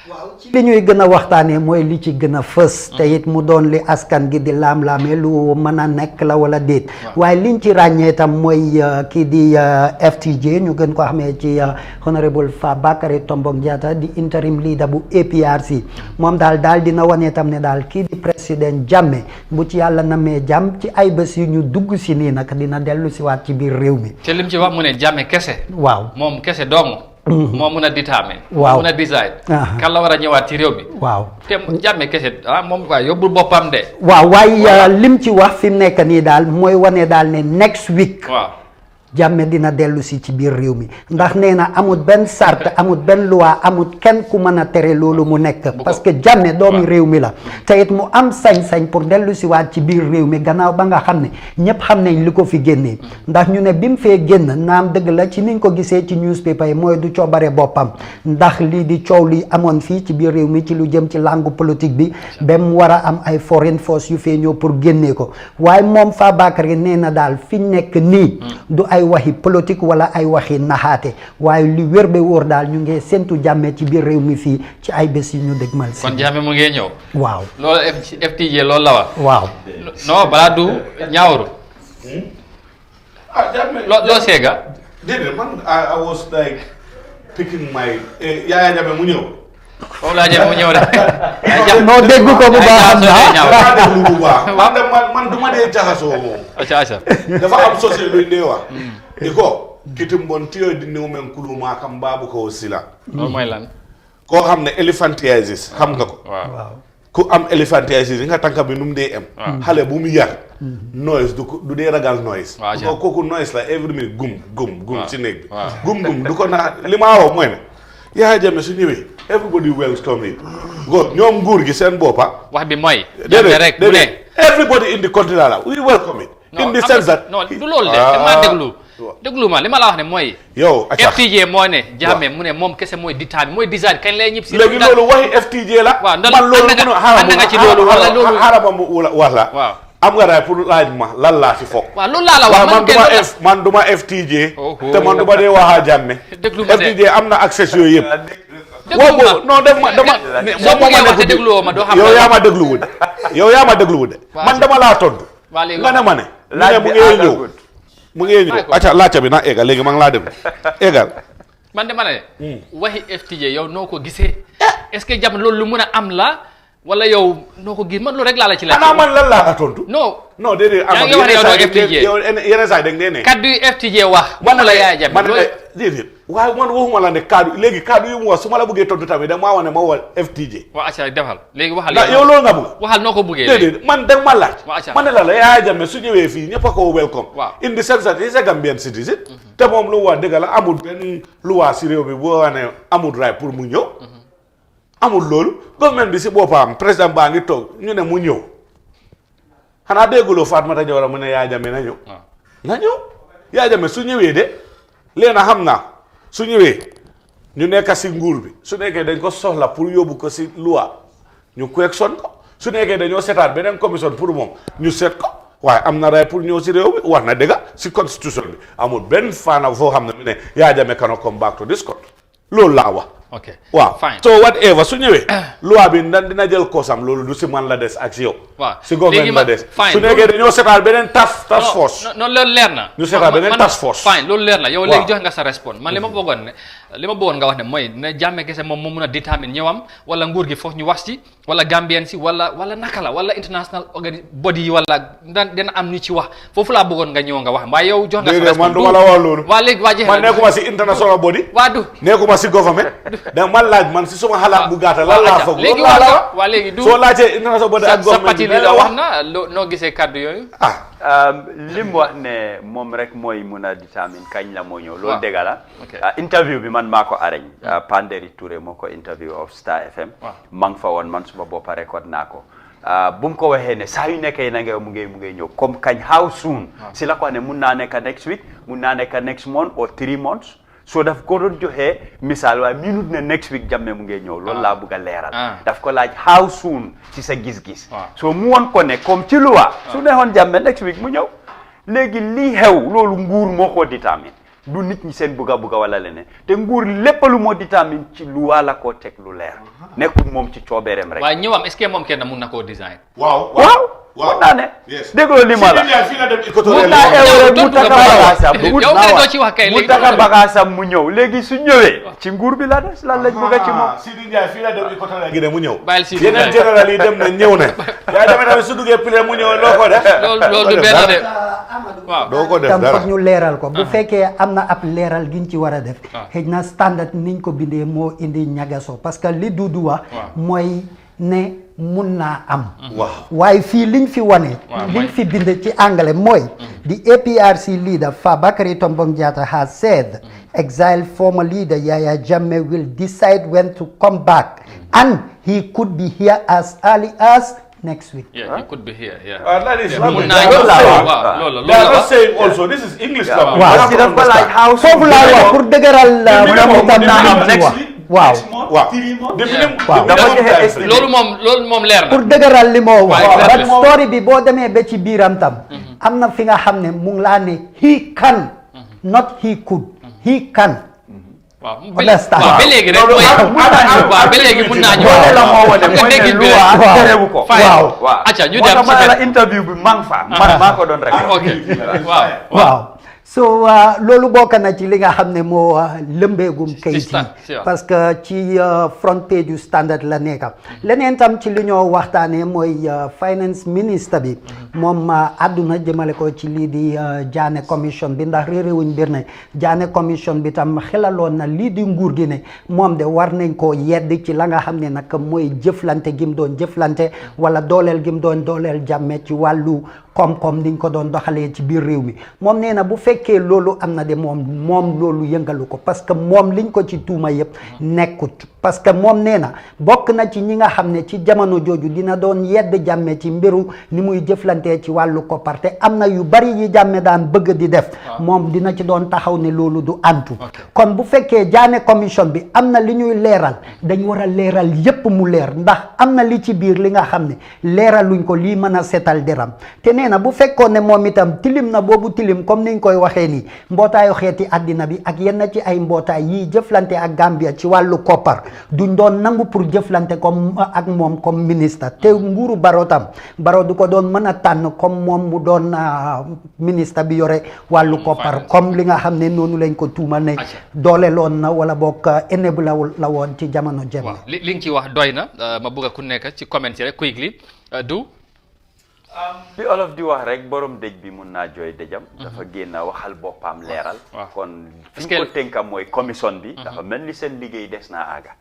[SPEAKER 4] waaw ci li ñuy gën a waxtaanee mooy li ci gën a fës te it mu doon li askan gi di laam-laamee lu mën a nekk la wala déet waaye liñ ci ràññee tam mooy kii di FTJ ñu gën ko xamee ci honorable Fabakary Tombong Jatta di interim leader bu APRC moom daal dina wane tam ne daal kii di président Jammeh bu ci yàlla namee jàmm ci ay bés yu ñu dugg si nii nag dina dellu si waat ci biir réew mi
[SPEAKER 1] te lim ci wax mu ne Jammeh kese
[SPEAKER 4] waaw
[SPEAKER 1] moom kese doomu moo mun a determine
[SPEAKER 4] waaw
[SPEAKER 1] mun a decide kan la war a ñëwaat ci réew mi
[SPEAKER 4] waaw
[SPEAKER 1] te Jammeh kese moom waaye yóbbul boppam de
[SPEAKER 4] waaw waaye lim ci wax fi mu nekk nii daal mooy wane daal ne next week
[SPEAKER 1] waaw
[SPEAKER 4] Jammeh dina dellu si ci biir réew mi ndax nee na amul benn sart amul benn loi amul kenn ku mën a tere loolu mu nekk parce que Jammeh doomi réew mi la te it mu am sañ-sañ pour dellu si waat ci biir réew mi gannaaw ba nga xam ne ñëpp xam nañ li ko fi génnee ndax ñu ne bi mu fee génn naam dëgg la ci niñ ko gisee ci newspaper yi mooy du coobare boppam ndax lii di coow li amoon fii ci biir réew mi ci lu jëm ci langue politique bi ba mu war a am ay foreign force yu fee ñëw pour génnee ko waaye moom Fabakary nee na daal fi nekk nii du ay waxi politique wala ay waxi naxaate waaye li wér ba wóor daal ñu ngi séntu Jammeh ci biir réew mi fii ci ay bés yu ñu dégmal si
[SPEAKER 1] kon Jammeh mu ngi ñëw
[SPEAKER 4] waaw
[SPEAKER 1] loolu FTJ loolu la wax
[SPEAKER 4] waaw
[SPEAKER 1] non balaa du ñaawru loo seega
[SPEAKER 11] déedéet man I was like picking my Yaya Jammeh mu ñëw
[SPEAKER 1] foofu laa jëm mu ñëw de
[SPEAKER 4] noo dégg ko bu baax
[SPEAKER 11] déglu bu baax man du ma dee jaxasoo moom
[SPEAKER 1] aca
[SPEAKER 11] dafa am sosé luy ndee wax iko kitim bon tiyo di néew men kuluma kam baabu ko sila
[SPEAKER 1] loolu mooy lan
[SPEAKER 11] koo xam ne elephantiasis xam nga ko
[SPEAKER 1] waaw
[SPEAKER 11] ku am elephantiasis nga tànka bi nu mu dee am xale bu mu yar noise du dee ragal noise kooku noise la every minute gum ci néeg bi gum du ko naa li maa wax mooy ne Yaya Jammeh su ñëwee everybody welcome it ñoom nguur gi seen boppa
[SPEAKER 1] wax bi mooy Jammeh rek bu ne
[SPEAKER 11] everybody in the country la we welcome it in the sense that
[SPEAKER 1] non du loolu de dama déglu ma li ma la wax ne mooy
[SPEAKER 11] yow
[SPEAKER 1] FTJ moo ne Jammeh mu ne moom kese mooy determine mooy design kañ lay ñëpp si
[SPEAKER 11] léegi loolu waxi FTJ la
[SPEAKER 1] waaw
[SPEAKER 11] man loolu
[SPEAKER 1] ànd nga ci loolu wala loolu
[SPEAKER 11] xarama mu wax la
[SPEAKER 1] waaw
[SPEAKER 11] am nga daay pour laaj ma lan laa fi foog
[SPEAKER 1] waaw loolu laa la wax
[SPEAKER 11] man duma FTJ te man duma dee waxaa Jammeh FTJ am na accès yooyu yëpp waaw non dama yow yaa ma dégluwul de man dama laa tontu nga ne ma ne mu ngi ñëw acca laajte bi na eggal léegi ma ngi laa déglu eggal
[SPEAKER 1] man de ma ne waxi FTJ yow noo ko gisee est-ce que Jammeh loolu lu mën a am la wala yow noo ko gis man loolu rek laa la ci laaj
[SPEAKER 11] xanaa man lan laa tontu
[SPEAKER 1] non
[SPEAKER 11] déedéet am yeneen saa dañ ne
[SPEAKER 1] kaddu yu FTJ wax man la Yaya Jammeh
[SPEAKER 11] déedéet waaye man waxuma la ne kaddu yu mu wax su ma la bëggee tontu tamit da maa wax ne ma wax FTJ
[SPEAKER 1] waaw acca defal léegi waxal
[SPEAKER 11] yow loolu nga bëgg
[SPEAKER 1] waxal noo ko bëggee
[SPEAKER 11] déedéet man da ma laaj man ne la Yaya Jammeh su ñëwee fii ñëpp a ko welcome in the sense that he's a Gambian citizen te moom lu wax dëgg la amul benn lu waa si réew mi boo wax ne amul right pour mu ñëw amul loolu government bi si boppam président baa ngi toog ñu ne mu ñëw xanaa dégguloo Fatoumatta Jawara mu ne Yaya Jammeh na ñëw na ñëw Yaya Jammeh su ñëwee de leena xam naa su ñëwee ñu nekk si nguur bi su nekkee dañ ko soxla pour yóbbu ko si loi ñu correction ko su nekkee dañoo seetaat beneen commission pour moom ñu seet ko waaye am na ray pour ñëw si réew bi wax na dëgg si constitution bi amul benn faana foo xam ne mu ne Yaya Jammeh cannot come back to this country loolu laa wax.
[SPEAKER 1] ok
[SPEAKER 11] waaw
[SPEAKER 1] fine
[SPEAKER 11] so whatever su ñëwee. loi bi dina jël koosam loolu du si man la des ak si yow.
[SPEAKER 1] waaw
[SPEAKER 11] si government la des.
[SPEAKER 1] fine
[SPEAKER 11] su nekkee dañoo seetaat beneen task force.
[SPEAKER 1] non loolu leer na.
[SPEAKER 11] ñu seetaat beneen task force.
[SPEAKER 1] fine loolu leer na yow léegi joxe nga sa response man li ma bëggoon nga wax ne mooy ne Jammeh kese moom moo mun a détermine ñëwam wala nguur gi foofu ñu wax ci wala Gambien si wala naka la wala international body yi wala dina am ñu ci wax foofu laa bëggoon nga ñëw nga wax waaye yow jox nga sa response
[SPEAKER 11] man du ma la wax loolu.
[SPEAKER 1] waa léegi waa jeex
[SPEAKER 11] man nekkuma si international body.
[SPEAKER 1] waa du
[SPEAKER 11] nekkuma si government. da man laaj man si suma xalaat bu gàtta lan laa foog
[SPEAKER 1] léegi waa léegi du
[SPEAKER 11] soo laajee international body ak
[SPEAKER 1] sa
[SPEAKER 11] government
[SPEAKER 1] parti li la wax na noo gisee kàddu yooyu
[SPEAKER 10] li mu wax ne moom rek mooy mun a détermine kañ la moo ñëw loolu dëgg la interview bi man maa ko arrange Panderi Touré moo ko interview of Star FM maa ngi fa woon man suma boppa record naa ko bu mu ko waxee ne saa yu nekkee na nga mu ngay ñëw comme kañ how soon si la ko ne mun naa nekk next week mun naa nekk next month or 3 months so daf ko doon joxee misaal waaye minute ne next week Jammeh mu ngay ñëw loolu laa bëgg a leeral daf ko laaj how soon ci sa gis-gis so mu woon ko ne comme ci loi su neexoon Jammeh next week mu ñëw léegi lii xew loolu nguur moo ko détermine du nit ñi seen bugga wala leneen te nguur lépp lu moo détermine ci loi la koo teg lu leer nekkul moom ci coobeereem rek
[SPEAKER 1] waaye ñëwam est-ce que moom kenn mun na koo design
[SPEAKER 11] waaw
[SPEAKER 10] mun naa ne déggoo li ma la mun naa ew mu taka bagaasam mu ñëw léegi su ñëwee ci nguur bi la des lan lañ bëgg ci moom
[SPEAKER 11] Sidi Ndiaye fii la dem Equatorial Guinée mu ñëw
[SPEAKER 1] Sidi
[SPEAKER 11] yeneen général yi dem na ñëw ne Yaya Jammeh tamit su duggee pile mu ñëw loo ko def
[SPEAKER 1] loolu du benn de
[SPEAKER 11] waaw doo ko def
[SPEAKER 4] tam
[SPEAKER 11] dara
[SPEAKER 4] foog ñu leeral ko bu fekkee am na ab leeral giñ ci war a def xëy na standard niñ ko bindee moo indi ñagaso parce que li Dudu wax mooy ne mun naa am waaye fii liñ fi wane liñ fi bind ci anglais mooy the APRC leader Fabakary Tombong Jatta has said exiled former leader Yaya Jammeh will decide when to come back and he could be here as early as next week.
[SPEAKER 1] Yeah, he could be here. Yeah.
[SPEAKER 11] That is
[SPEAKER 1] Loolu
[SPEAKER 11] they are not saying also this is English language.
[SPEAKER 4] waaw
[SPEAKER 10] si dafa laaj how
[SPEAKER 4] foofu laa wax pour dëgëral moom itam naa am ci wax waaw
[SPEAKER 1] loolu moom leer na
[SPEAKER 4] pour dëgëral li moo wax but story bi boo demee ba ci biiram tam am na fi nga xam ne mu ngi laa ne he can not he could he can
[SPEAKER 1] waaw ba léegi rek ba léegi mun naa ñëw
[SPEAKER 10] la moo wane mooy ne loi terewu ko
[SPEAKER 1] waaw acca ñu dem
[SPEAKER 10] ci la interview bi man maa ko doon rek
[SPEAKER 4] waaw so loolu bokk na ci li nga xam ne moo lëmbeegum kayit yi parce que ci front page yu standard la nekka leneen tam ci li ñoo waxtaanee mooy finance ministre bi moom àdduna jëmale ko ci lii di Janneh commission bi ndax réeréwuñ mbir ne Janneh commission bi tam xelaloon na lii di nguur gi ne moom de war nañ koo yedd ci la nga xam ne nag mooy jëflante gim doon jëflante wala dooleel gim doon dooleel Jammeh ci wàllu koom-koom niñ ko doon doxalee ci biir réew mi moom nee na bu fekkee loolu am na de moom loolu yëngalu ko parce que moom liñ ko ci tuuma yëpp nekkut parce que moom nee na bokk na ci ñi nga xam ne ci jamono jooju dina doon yedd Jammeh ci mbiru ni muy jëflantee ci wàllu koppar te am na yu bari yi Jammeh daan bëgg di def moom dina ci doon taxaw ne loolu du antu kon bu fekkee Janneh commission bi am na li ñuy leeral dañ war a leeral yépp mu leer ndax am na li ci biir li nga xam ne leeraluñ ko lii mën a setal deram te nee na bu fekkoon ne moom itam tilim na boobu tilim comme niñ koy waxee nii mbootaayu xeeti àddina bi ak yenn ci ay mbootaay yiy jëflante ak Gambia ci wàllu koppar duñ doon nangu pour jëflante comme ak moom comme ministre te nguuru Barrow tam Barrow du ko doon mën a tànn comme moom mu doon ministre bi yore wàllu koppar comme li nga xam ne noonu lañ ko tuumal ne dooleeloon na wala boog enable la woon ci jamono Jammeh.
[SPEAKER 1] li nga ci wax doy na ma bëgg a ku nekk ci comment yi rek quickly du
[SPEAKER 10] li olof di wax rek borom dëj bi mun naa jooy dëjam dafa génn waxal boppam leeral kon fi ñu ko tënkam mooy commission bi dafa mel ni seen liggéey des naa àgga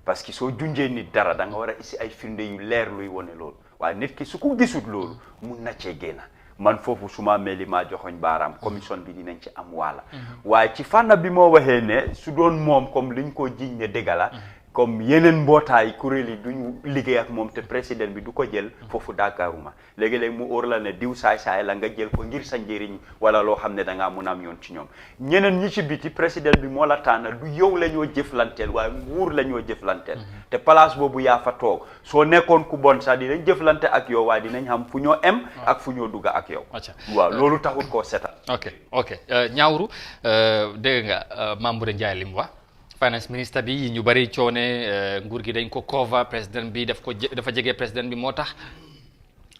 [SPEAKER 10] parce que soo junjee nit dara da nga war a isi ay firnde yu leer luy wone loolu waaye nit ki su ko gisut loolu mun na cee génn man foofu su ma meli maa joxoñ baaraam commission bi dinañ ci am waala waaye ci fànn bi moo waxee ne su doon moom comme liñ ko jiñ ne dëgg la comme yeneen mbootaay kuréel yi duñu liggéey ak moom te président bi du ko jël foofu d'accorduma léegi-léegi mu óor la ne diw saay-saay la nga jël ko ngir sa njëriñ wala loo xam ne da ngaa mun a am yoon ci ñoom ñeneen ñi ci biti président bi moo la tànn du yow la ñoo jëflanteel waaye nguur la ñoo jëflanteel te place boobu yaa fa toog soo nekkoon ku bon sax dinañ jëflante ak yow waaye dinañ xam fu ñoo em ak fu ñoo dugga ak yow waaw loolu taxul koo setal
[SPEAKER 1] ok ñaawru dégg nga Mamboure Njie li mu wax finance ministre bi ñu bari coone nguur gi dañ ko cover président bi dafa jege président bi moo tax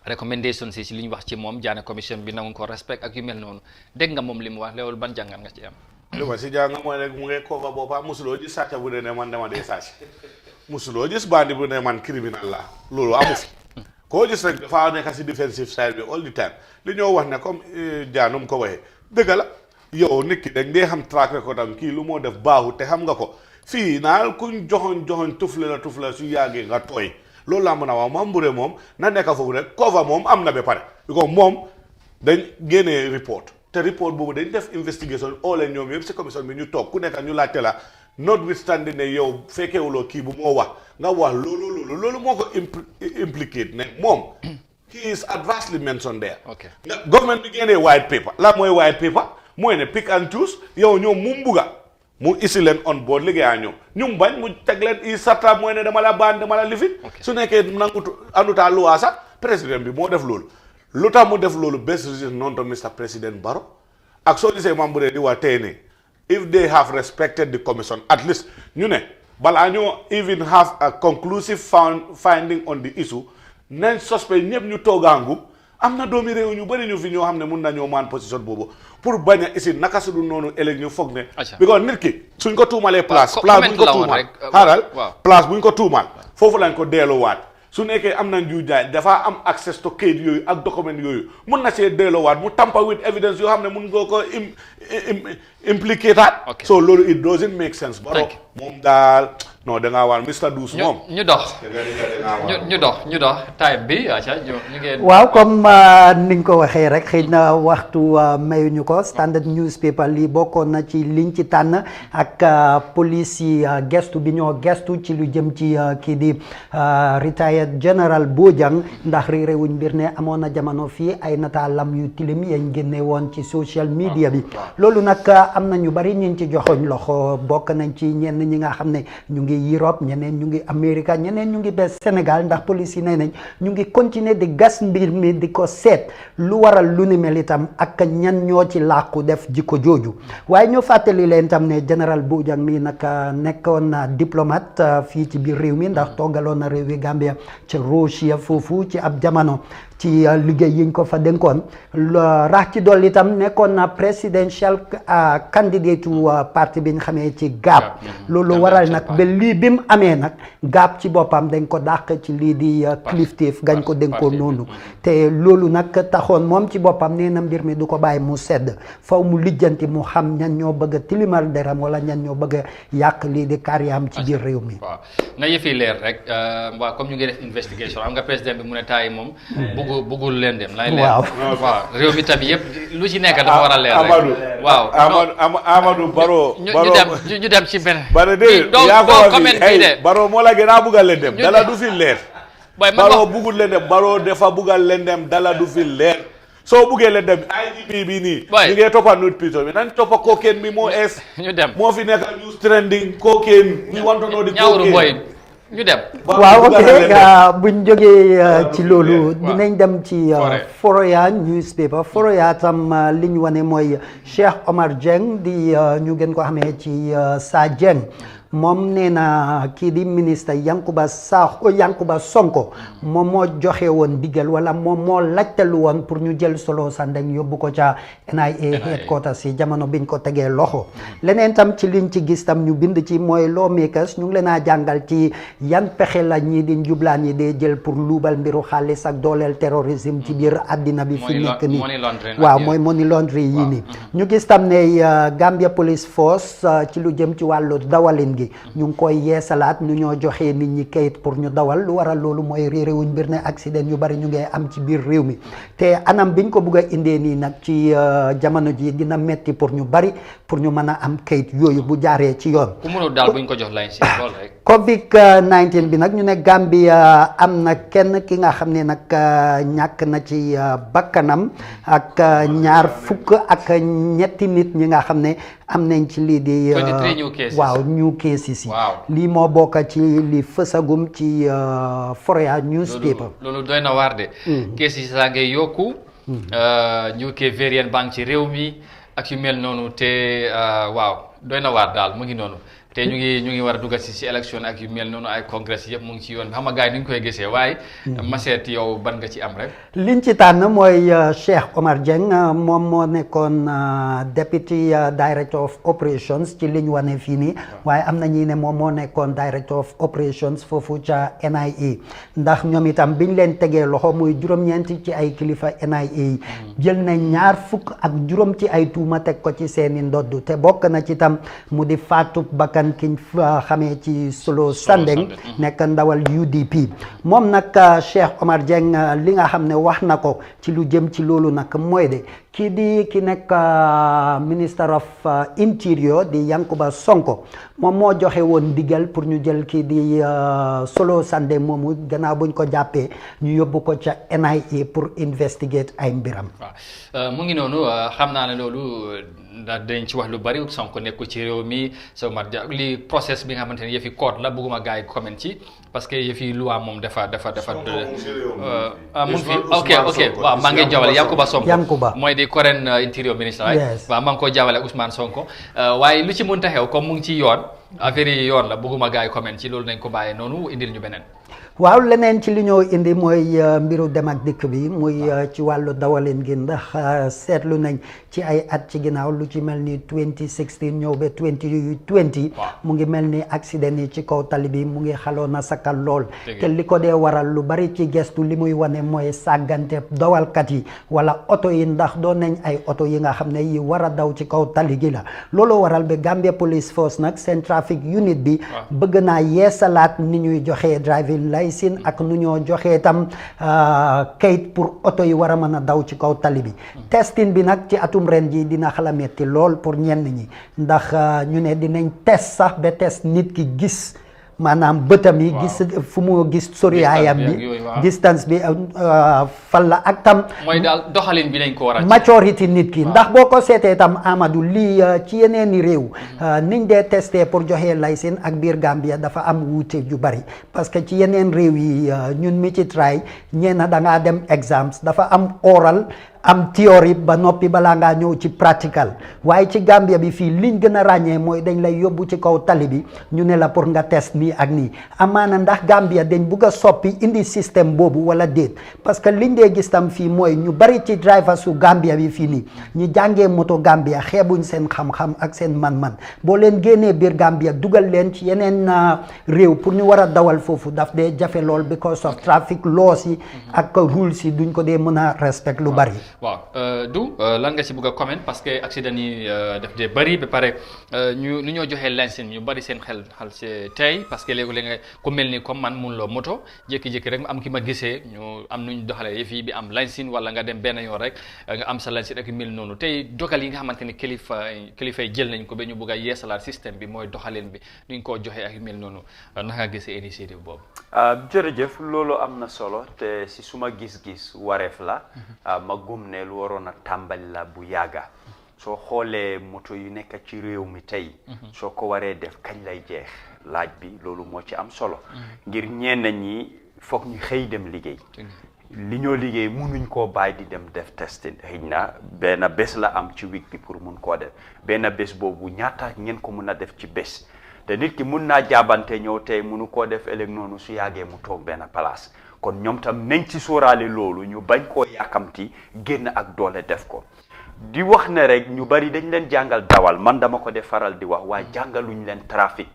[SPEAKER 1] recommendation si li ñu wax ci moom jaane commission bi nangu ko respect ak yu mel noonu dégg nga moom li mu wax loolu ban jàngat nga ci am
[SPEAKER 11] li ma si jàng mooy rek mu ngi cover boppam musuloo gis sàcca bu dee ne man dama dee sàcc musuloo gis bandi bu ne man criminal la loolu amu fi koo gis rek dafa nekk si defensive side bi all the time li ñoo wax ne comme jaanum ko waxee dëgg la yow nit ki dañ dee xam track record am kii lu moo def baaxu te xam nga ko fii naal kuñ joxoñ tufle la su yàggee nga tooy loolu laa mën a wax Mamboure moom na nekk foofu rek cover moom am na ba pare because moom dañ génnee report te report boobu dañ def investigation oolee ñoom yëpp si commission bi ñu toog ku nekk ñu laajte la notwithstanding ne yow fekkeewuloo kii bu moo wax nga wax loolu moo ko implicate ne moom he is adversely mentioned there government bi génnee white paper la mooy white paper mooy ne pick and choose yow ñoom mu mbuga mu isi leen on board liggéeyaa ñoom bañ mu teg leen i sarta mooy ne dama la baan dama la lifin su nekkee nangut andutaa luwaa sax président bi moo def loolu lu tax mu def loolu best reason non to Mr. President Barrow ak soo gisee Mamboure di waa tey ne if they have respected the commission at least ñu ne balaa ñoo even have a conclusive finding on the issue nañ suspect ñëpp ñu toogaangum am na doomi réew ñu bëri ñu fi ñoo xam ne mun nañoo maan position boobu pour bañ a isi naka su du noonu ëllëg ñu foog ne because nit ki suñ ko tuumalee place buñ ko tuumal xaaral place buñ ko tuumal foofu lañ ko delluwaat su nekkee am na njuujaay dafa am access to kayit yooyu ak document yooyu mun na see delluwaat mu tamper with evidence yoo xam ne mun nga ko implicate so loolu it doesn't make sense Barrow moom daal non da ngaa waan Mr. Dous moom
[SPEAKER 1] ñu dox time bi ñu ngeen
[SPEAKER 4] waaw comme ni nga ko waxee rek xëy na waxtu mayuñu ko Standard newspaper lii bokkoon na ci liñ ci tànn ak police yi gestu bi ñoo gestu ci lu jëm ci kii di retired General Bojang ndax réewuñ mbir ne amoon na jamono fii ay nataalam yu tilim yañ génne woon ci social media bi loolu nag am na ñu bari ñu ci joxoñ loxo bokk nañ ci ñenn ñi nga xam ne ñu ngi Europe ñeneen ñu ngi Amérique ñeneen ñu ngi bes Sénégal ndax police yi nee nañ ñu ngi continuer di gas mbir mi di ko seet lu waral lu ni mel itam ak ñan ñoo ci làqu def jikko jooju waaye ñoo fàttali leen tam ne général Bojang mi nag nekkoon na diplomate fii ci biir réew mi ndax toggaloon na réew yi Gambia ca Russia foofu ci ab jamono ci liggéey yiñ ko fa dénkoon rax ci dolli itam nekkoon na presidential candidate parti bi ñu xamee ci GAP loolu waral nag ba lii bi mu amee nag GAP ci boppam dañ ko dàq ci lii di kilifteef gañ ko dénkoon noonu te loolu nag taxoon moom ci boppam nee na mbir mi du ko bàyyi mu sedd faw mu lijjanti mu xam ñan ñoo bëgg a tilimal deram wala ñan ñoo bëgg a yàq lii di carrière ci biir réew mi
[SPEAKER 1] waaw na yëfi leer rek waaw comme ñu ngi def investigation am nga président bi mu ne taay moom bëggul leen dem lay leer waaw réew mi tamit yëpp lu ci nekk dafa war a leer rek waaw
[SPEAKER 11] Amadou Barrow
[SPEAKER 1] ñu dem ci benn
[SPEAKER 11] bare de yaa ko wax Barrow moo la gën a buggal leen dem dala du fi leer Barrow buggul leen dem Barrow dafa buggal leen dem dala du fi leer soo buggee leen dem IGP bi nii ñu ngee toppa note piso bi nañ toppa cocaine bi moo ees
[SPEAKER 1] ñu dem
[SPEAKER 11] moo fi nekk news trending cocaine ñu want to know di cocaine
[SPEAKER 1] ñu dem
[SPEAKER 4] waaw ok buñ jógee ci loolu dinañ dem ci Foroyaa newspaper Foroyaa tam li ñu wane mooy Cheikh Omar Dieng di ñu gën ko xamee ci Sa Dieng moom nee na kii di ministre Yankuba Sonko moom moo joxe woon digal wala moom moo laajtalu woon pour ñu jël Solo Sandeng yóbbu ko ca NIA headquarters si jamono biñ ko tegee loxo leneen tam ci liñ ci gis tam ñu bind ci mooy lawmakers ñu ngi leen a jàngal ci yan pexe la ñii di njublaan yi dee jël pour luubal mbiru xaalis ak dooleel terrorisme ci biir àddina bi fi nekk nii waaw mooy money laundry yii nii ñu gis tam ne Gambia Police Force ci lu jëm ci wàllu dawalin ñu ngi koy yeesalaat ñu ñoo joxee nit ñi kayit pour ñu dawal lu waral loolu mooy réewuñ mbir ne accident yu bari ñu ngi am ci biir réew mi te anam biñ ko bugg a indee nii nag ci jamono ji dina metti pour ñu bari pour ñu mën a am kayit yooyu bu jaaree ci yoon
[SPEAKER 1] ku mënul daal buñ ko jox lañ si lool rek
[SPEAKER 4] Covid-19 bi nag ñu ne Gambia am na kenn ki nga xam ne nag ñàkk na ci bakkanam ak ñaar fukk ak ñetti nit ñi nga xam ne am nañ ci lii di
[SPEAKER 1] 23 new cases.
[SPEAKER 4] waaw new cases yi
[SPEAKER 1] Waaw.
[SPEAKER 4] lii moo bokk ci li fësagum ci Foroyaa newspaper.
[SPEAKER 1] loolu doy na waar de. kees yi saa ngay yokku. ñu ke variant baa ngi ci réew mi ak yu mel noonu te waaw doy na waar daal mu ngi noonu te ñu ngi war a dugg si élection ak yu mel noonu ay congrès yëpp mu ngi ci yoon bi xam nga gars yi nu ñu koy gisee waaye. Maseet yow ban nga ci am rek.
[SPEAKER 4] liñ ci tànn mooy Cheikh Omar Dieng moom moo nekkoon deputy director of operations ci liñ wane fii nii waaye am na ñi ne moom moo nekkoon director of operations foofu ca NIA ndax ñoom itam biñ leen tegee loxo muy juróom-ñeenti ci ay kilifa NIA yi jël nañ ñaar fukk ak juróom ci ay tuuma teg ko ci seeni ndodd te bokk na ci tam mu di faatu bakkan kiñ xamee ci Solo Sandeng nekk ndawal UDP moom nag Cheikh Omar Dieng li nga xam ne wax na ko ci lu jëm ci loolu nag mooy de ki nekk minister of interior di Yankuba Sonko moom moo joxe woon ndigal pour ñu jël kii di Solo Sandeng moomu gannaaw buñ ko jàppee ñu yóbbu ko ca NIA pour investigate ay mbiram.
[SPEAKER 1] waaw mu ngi noonu xam naa ne loolu ndax dañ ci wax lu bari Sonko nekku ci réew mi Omar Dia li process bi nga xamante ne yëfi code la bëgguma gars yi comment ci parce que yëfi loi moom dafa mun fi ok waaw maa ngi jawale Yankuba Sonko mooy di current interior ministre waaw maa ngi ko jawale Ousmane Sonko waaye lu ci mënta xew comme mu ngi ci yoon affaire yi yoon la bëgguma gars yi comment ci loolu nañ ko bàyyee noonu indil ñu beneen.
[SPEAKER 4] waaw leneen ci li ñoo indi mooy mbiru dem ak dikk bi muy ci wàllu dawalin gi ndax seetlu nañ ci ay at ci ginnaaw lu ci mel ni 2016 ñëw ba 2020 mu ngi mel ni accident yi ci kaw tali bi mu ngi xaloon na sakal lool te li ko dee waral lu bari ci gestu li muy wane mooy sàggante dawalkat yi wala oto yi ndax doon nañ ay oto yi nga xam ne yi war a daw ci kaw tali gi la loolu waral ba Gambia Police Force nag seen traffic unit bi bëgg naa yeesalaat ni ñuy joxee driving license ak nu ñoo joxee tam kayit pour oto yi war a mën a daw ci kaw tali bi testing bi nag ci atum ren ji dina xala metti lool pour ñenn ñi ndax ñu ne dinañ test sax ba test nit ki gis maanaam bëtam yi gis fu mu gis soriyaayam bi distance bi fan la ak tam
[SPEAKER 1] mooy daal doxalin bi nañ ko war a
[SPEAKER 4] maturity nit ki ndax boo ko seetee tam Amadou lii ci yeneen i réew niñ dee testé pour joxe licence ak biir Gambia dafa am wuute ju bari parce que ci yeneen réew yi ñun mi ci try ñeena da ngaa dem exams dafa am oral am théorie ba noppi balaa ngaa ñëw ci practical waaye ci Gambia bi fii liñ gën a ràññee mooy dañ lay yóbbu ci kaw tali bi ñu ne la pour nga test nii ak nii amaana ndax Gambia dañ bugg a soppi indi système boobu wala déet parce que liñ dee gis tam fii mooy ñu bari ci driver su Gambia bi fii nii ñu jàngee moto Gambia xeebuñ seen xam-xam ak seen man-man boo leen génnee biir Gambia dugal leen ci yeneen réew pour ñu war a dawal foofu daf dee jafe lool because of traffic laws yi ak rules yi duñ ko dee mën a respect lu bari.
[SPEAKER 1] waaw du lan nga ci bëgg a comment parce que accident yi daf dee bëri ba pare ñu ñoo joxee licence ñu bëri seen xel ci tey parce que léegi nga ku mel ni comme man mun loo moto jékki-jékki rek am ki ma gisee ñu am nuñ doxalee yëf yi bi am licence wala nga dem benn yoon rek nga am sa licence ak mel noonu tey dogal yi nga xamante ni kilifa yi jël nañ ko ba ñu bëgg a yeesalaat système bi mooy doxalin bi nuñ koo joxee ak mel noonu naka nga gisee initiative boobu.
[SPEAKER 10] jërëjëf loolu am na solo te si suma gis-gis wareef la ma gum ne lu waroon a tàmbali la bu yàgga soo xoolee moto yu nekk ci réew mi tey soo ko waree def kañ lay jeex laaj bi loolu moo ci am solo ngir ñenn ñi foog ñu xëy dem liggéey li ñoo liggéey mënuñ koo bàyyi di dem def testing xëy na benn bés la am ci week bi pour mun koo def benn bés boobu ñaata ngeen ko mun a def ci bés te nit ki mun naa jaabante ñëw tey munu koo def ëllëg noonu su yàggee mu toog benn place kon ñoom tam nañ ci sóoraale loolu ñu bañ koo yàkkamti génn ak doole def ko di wax ne rek ñu bari dañ leen jàngal dawal man dama ko def faral di wax waaye jàngaluñ leen trafic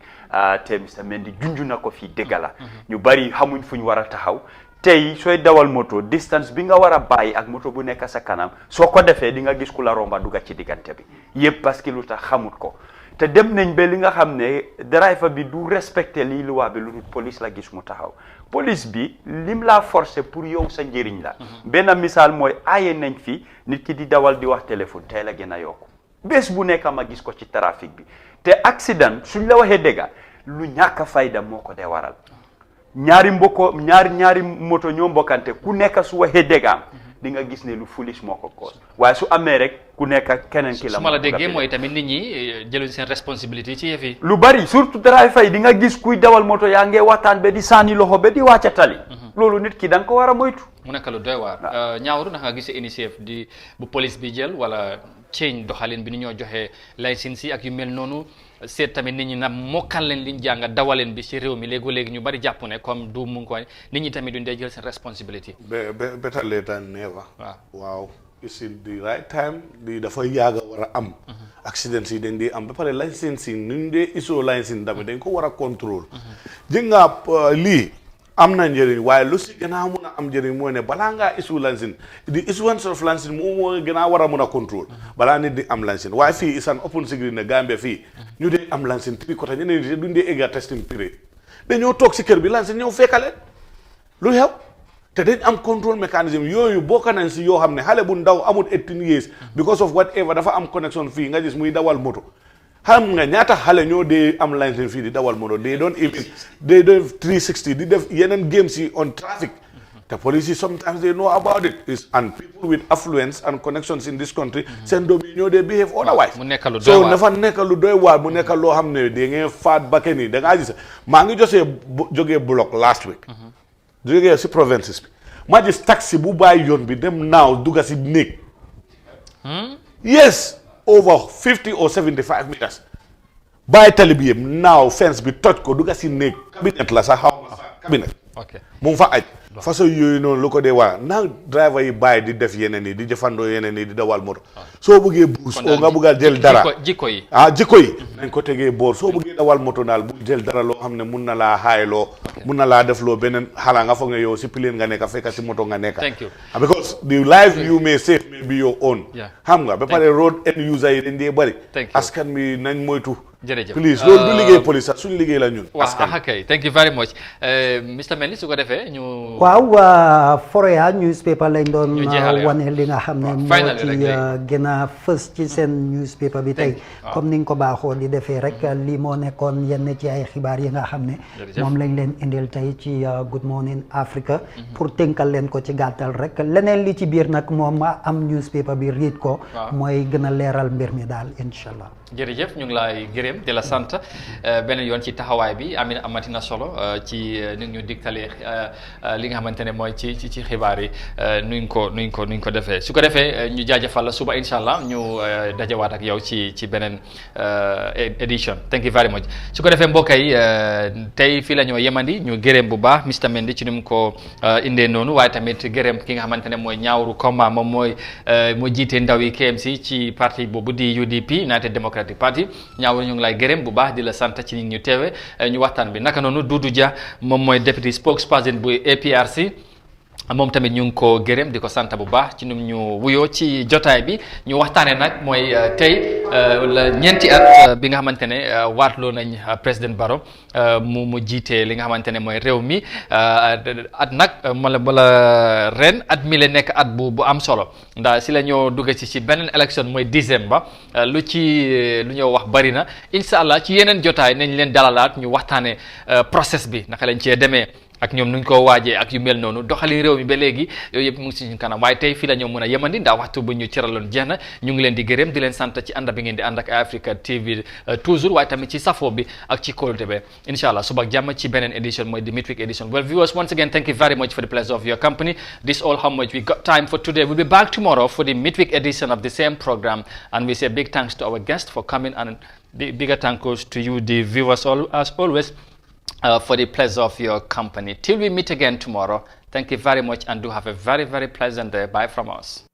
[SPEAKER 10] te Mr Mendy junj na ko fii dëgg la ñu bari xamuñ fu ñu war a taxaw tey sooy dawal moto distance bi nga war a bàyyi ak moto bu nekk sa kanam soo ko defee di nga gis ku la romba dugga ci diggante bi yëpp parce que lu tax xamut ko te dem nañ ba li nga xam ne driver bi du respecté lii luwaa bi lu dul police la gis mu taxaw police bi lim laa forcé pour yow sa njëriñ la benn misaal mooy aaye nañ fi nit ki di dawal di wax téléphone tey la gën a yokku bés bu nekk ma gis ko ci trafic bi te accident suñ la waxee dëgga lu ñàkk fayda moo ko dee waral ñaari moto ñoo mbokkante ku nekk su waxee déggaam di nga gis ne lu foolish moo ko cause waaye su amee rek ku nekk keneen ki la.
[SPEAKER 1] su ma la déggee mooy tamit nit ñi jëluñ seen responsabilité ci yëf yi.
[SPEAKER 10] lu bari surtout driver yi di nga gis kuy dawal moto yaa ngee waxtaan ba di sànni loxo ba di wàcca tali. loolu nit ki da nga ko war a moytu.
[SPEAKER 1] mu nekk lu doy waar. ñaawru naka nga gisee initiative di bu police bi jël wala change doxalin bi ni ñoo joxe licence yi ak yu mel noonu seet tamit nit ñi na mokkal leen liñ jàng dawaleen bi ci réew mi léegi ñu bari jàpp ne comme du mu ngi ko nit ñi tamit duñ dee jël seen responsabilité.
[SPEAKER 11] better late than never. waaw it's the right time di dafa yàgg war a am. accidents yi dañ dee am ba pare licence yi nuñ dee isoo licence tamit dañ ko war a contrôle. jëg nga lii am na njëriñ waaye lu si gën a mun a am njëriñ mooy ne balaa ngaa issue licence di issuance of licence moom moo gën a war a mun a contrôle balaa nit di am licence waaye fii is an open secret ne Gambia fii ñu dee am licence tri côté ñeneen ñi duñ dee egga testing period dañoo toog si kër bi licence ñëw fekkale lu xew te dañ am control mécanisme yooyu bokk nañ si yoo xam ne xale bu ndaw amul 18 years because of whatever dafa am connection fii nga gis muy dawal moto xam nga ñaata xale ñoo dee am licence fii di dawal moto they don't even they def 360 di def yeneen games yi on traffic the police sometimes they know about it and people with affluence and connections in this country seen doom yi ñoo dee behave otherwise so dafa nekk lu doy waar mu nekk loo xam ne da ngeen faat bakken yi da ngaa gis maa ngi jógee block last week jógee si provinces bi maa gis taxi bu bàyyi yoon bi dem naaw dugga si néeg yes over 50 or 75 meters bàyyi tali bi yëpp naaw fence bi toj ko dugga si néeg cabinet la sax xaw ma cabinet mu ngi fa aj façon yooyu noonu lu ko dee waa naa driver yi bàyyi di def yeneen yi di jëfandoo yeneen yi di dawal moto soo bëggee buus oo nga bëgg a jël dara
[SPEAKER 1] jikko yi
[SPEAKER 11] nañ ko tegee boor soo bëggee dawal moto naal bu jël dara loo xam ne mun na laa xaayloo mun na laa def loo beneen xalaa nga foog ne yow si plane nga nekka fekka si moto nga nekka because the life you may save may be your own xam nga ba pare road end user yi dañ dee bëri askan bi nañ moytu
[SPEAKER 1] jërëjëf
[SPEAKER 11] please loolu du liggéey police sax suñu liggéey la ñun
[SPEAKER 1] waaw ok thank you very much Mr Mendy su ko defee ñu
[SPEAKER 4] waaw Foroyaa newspaper lañ doon wane li nga xam ne moo ci gën a fës ci seen newspaper bi tey comme ni nga ko baaxoo di defee rek lii moo nekkoon yenn ci ay xibaar yi nga xam ne moom lañ leen indil tey ci Good Morning Africa pour tënkal leen ko ci gàttal rek leneen li ci biir nag moom am newspaper bi read ko mooy gën a leeral mbir mi daal incha allah
[SPEAKER 1] jërëjëf ñu ngi lay gërëm di la sant beneen yoon ci taxawaay bi amati na solo ci ni ñu digtalee li nga xamante ne mooy ci xibaar yi nuñ ko defee su ko defee ñu jaajëfal la suba incha allah ñu dajawaat ak yow ci beneen édition thank you very much su ko defee mbokk yi tey fii la ñoo yemandi ñu gërëm bu baax Mr Mendy ci ni mu ko indee noonu waaye tamit gërëm ki nga xamante ne mooy Ñaawru Komba moom moo jiite ndaw yi KMC ci parti boobu di UDP United Democratic Party Ñaawru ñu ngi lay gërëm bu baax di la sant ci nit ñu teewe ñu waxtaan bi naka noonu Doudou Dia moom mooy deputy spokesperson bu APRC moom tamit ñu ngi ko gërëm di ko sant bu baax ci num ñu wuyoo ci jotaay bi ñu waxtaanee nag mooy tey la ñeenti at bi nga xamante ne waatloo nañ président Barrow mu jiite li nga xamante ne mooy réew mi at nag mala ren at mi la nekk at bu am solo ndax si la ñoo dugg ci beneen élection mooy décembre lu ñoo wax bari na incha allah ci yeneen jotaay nañ leen dalalaat ñu waxtaanee process bi naka lañ cee demee ak ñoom nuñ ko waajee ak yu mel noonu doxali réew mi ba léegi yooyu yëpp mu ngi suñu kanam waaye tey fii la ñoo mën a yemandi ndax waxtu bu ñu cëraloon jeex na ñu ngi leen di gërëm di leen sant ci ànd bi ngeen di ànd ak Africa TV toujours waaye tamit ci safo bi ak ci kóolute bi incha allah suba ak jàmm ci beneen edition mooy the midweek edition. Well viewers, once again thank you very much for the pleasure of your company. This is all how much we got time for today. We'll be back tomorrow for the midweek edition of the same program, and we say big thanks to our guest for coming, and bigger thanks to you the viewers as always for the pleasure of your company. Till we meet again tomorrow, thank you very much and do have a very, very pleasant day. Bye from us.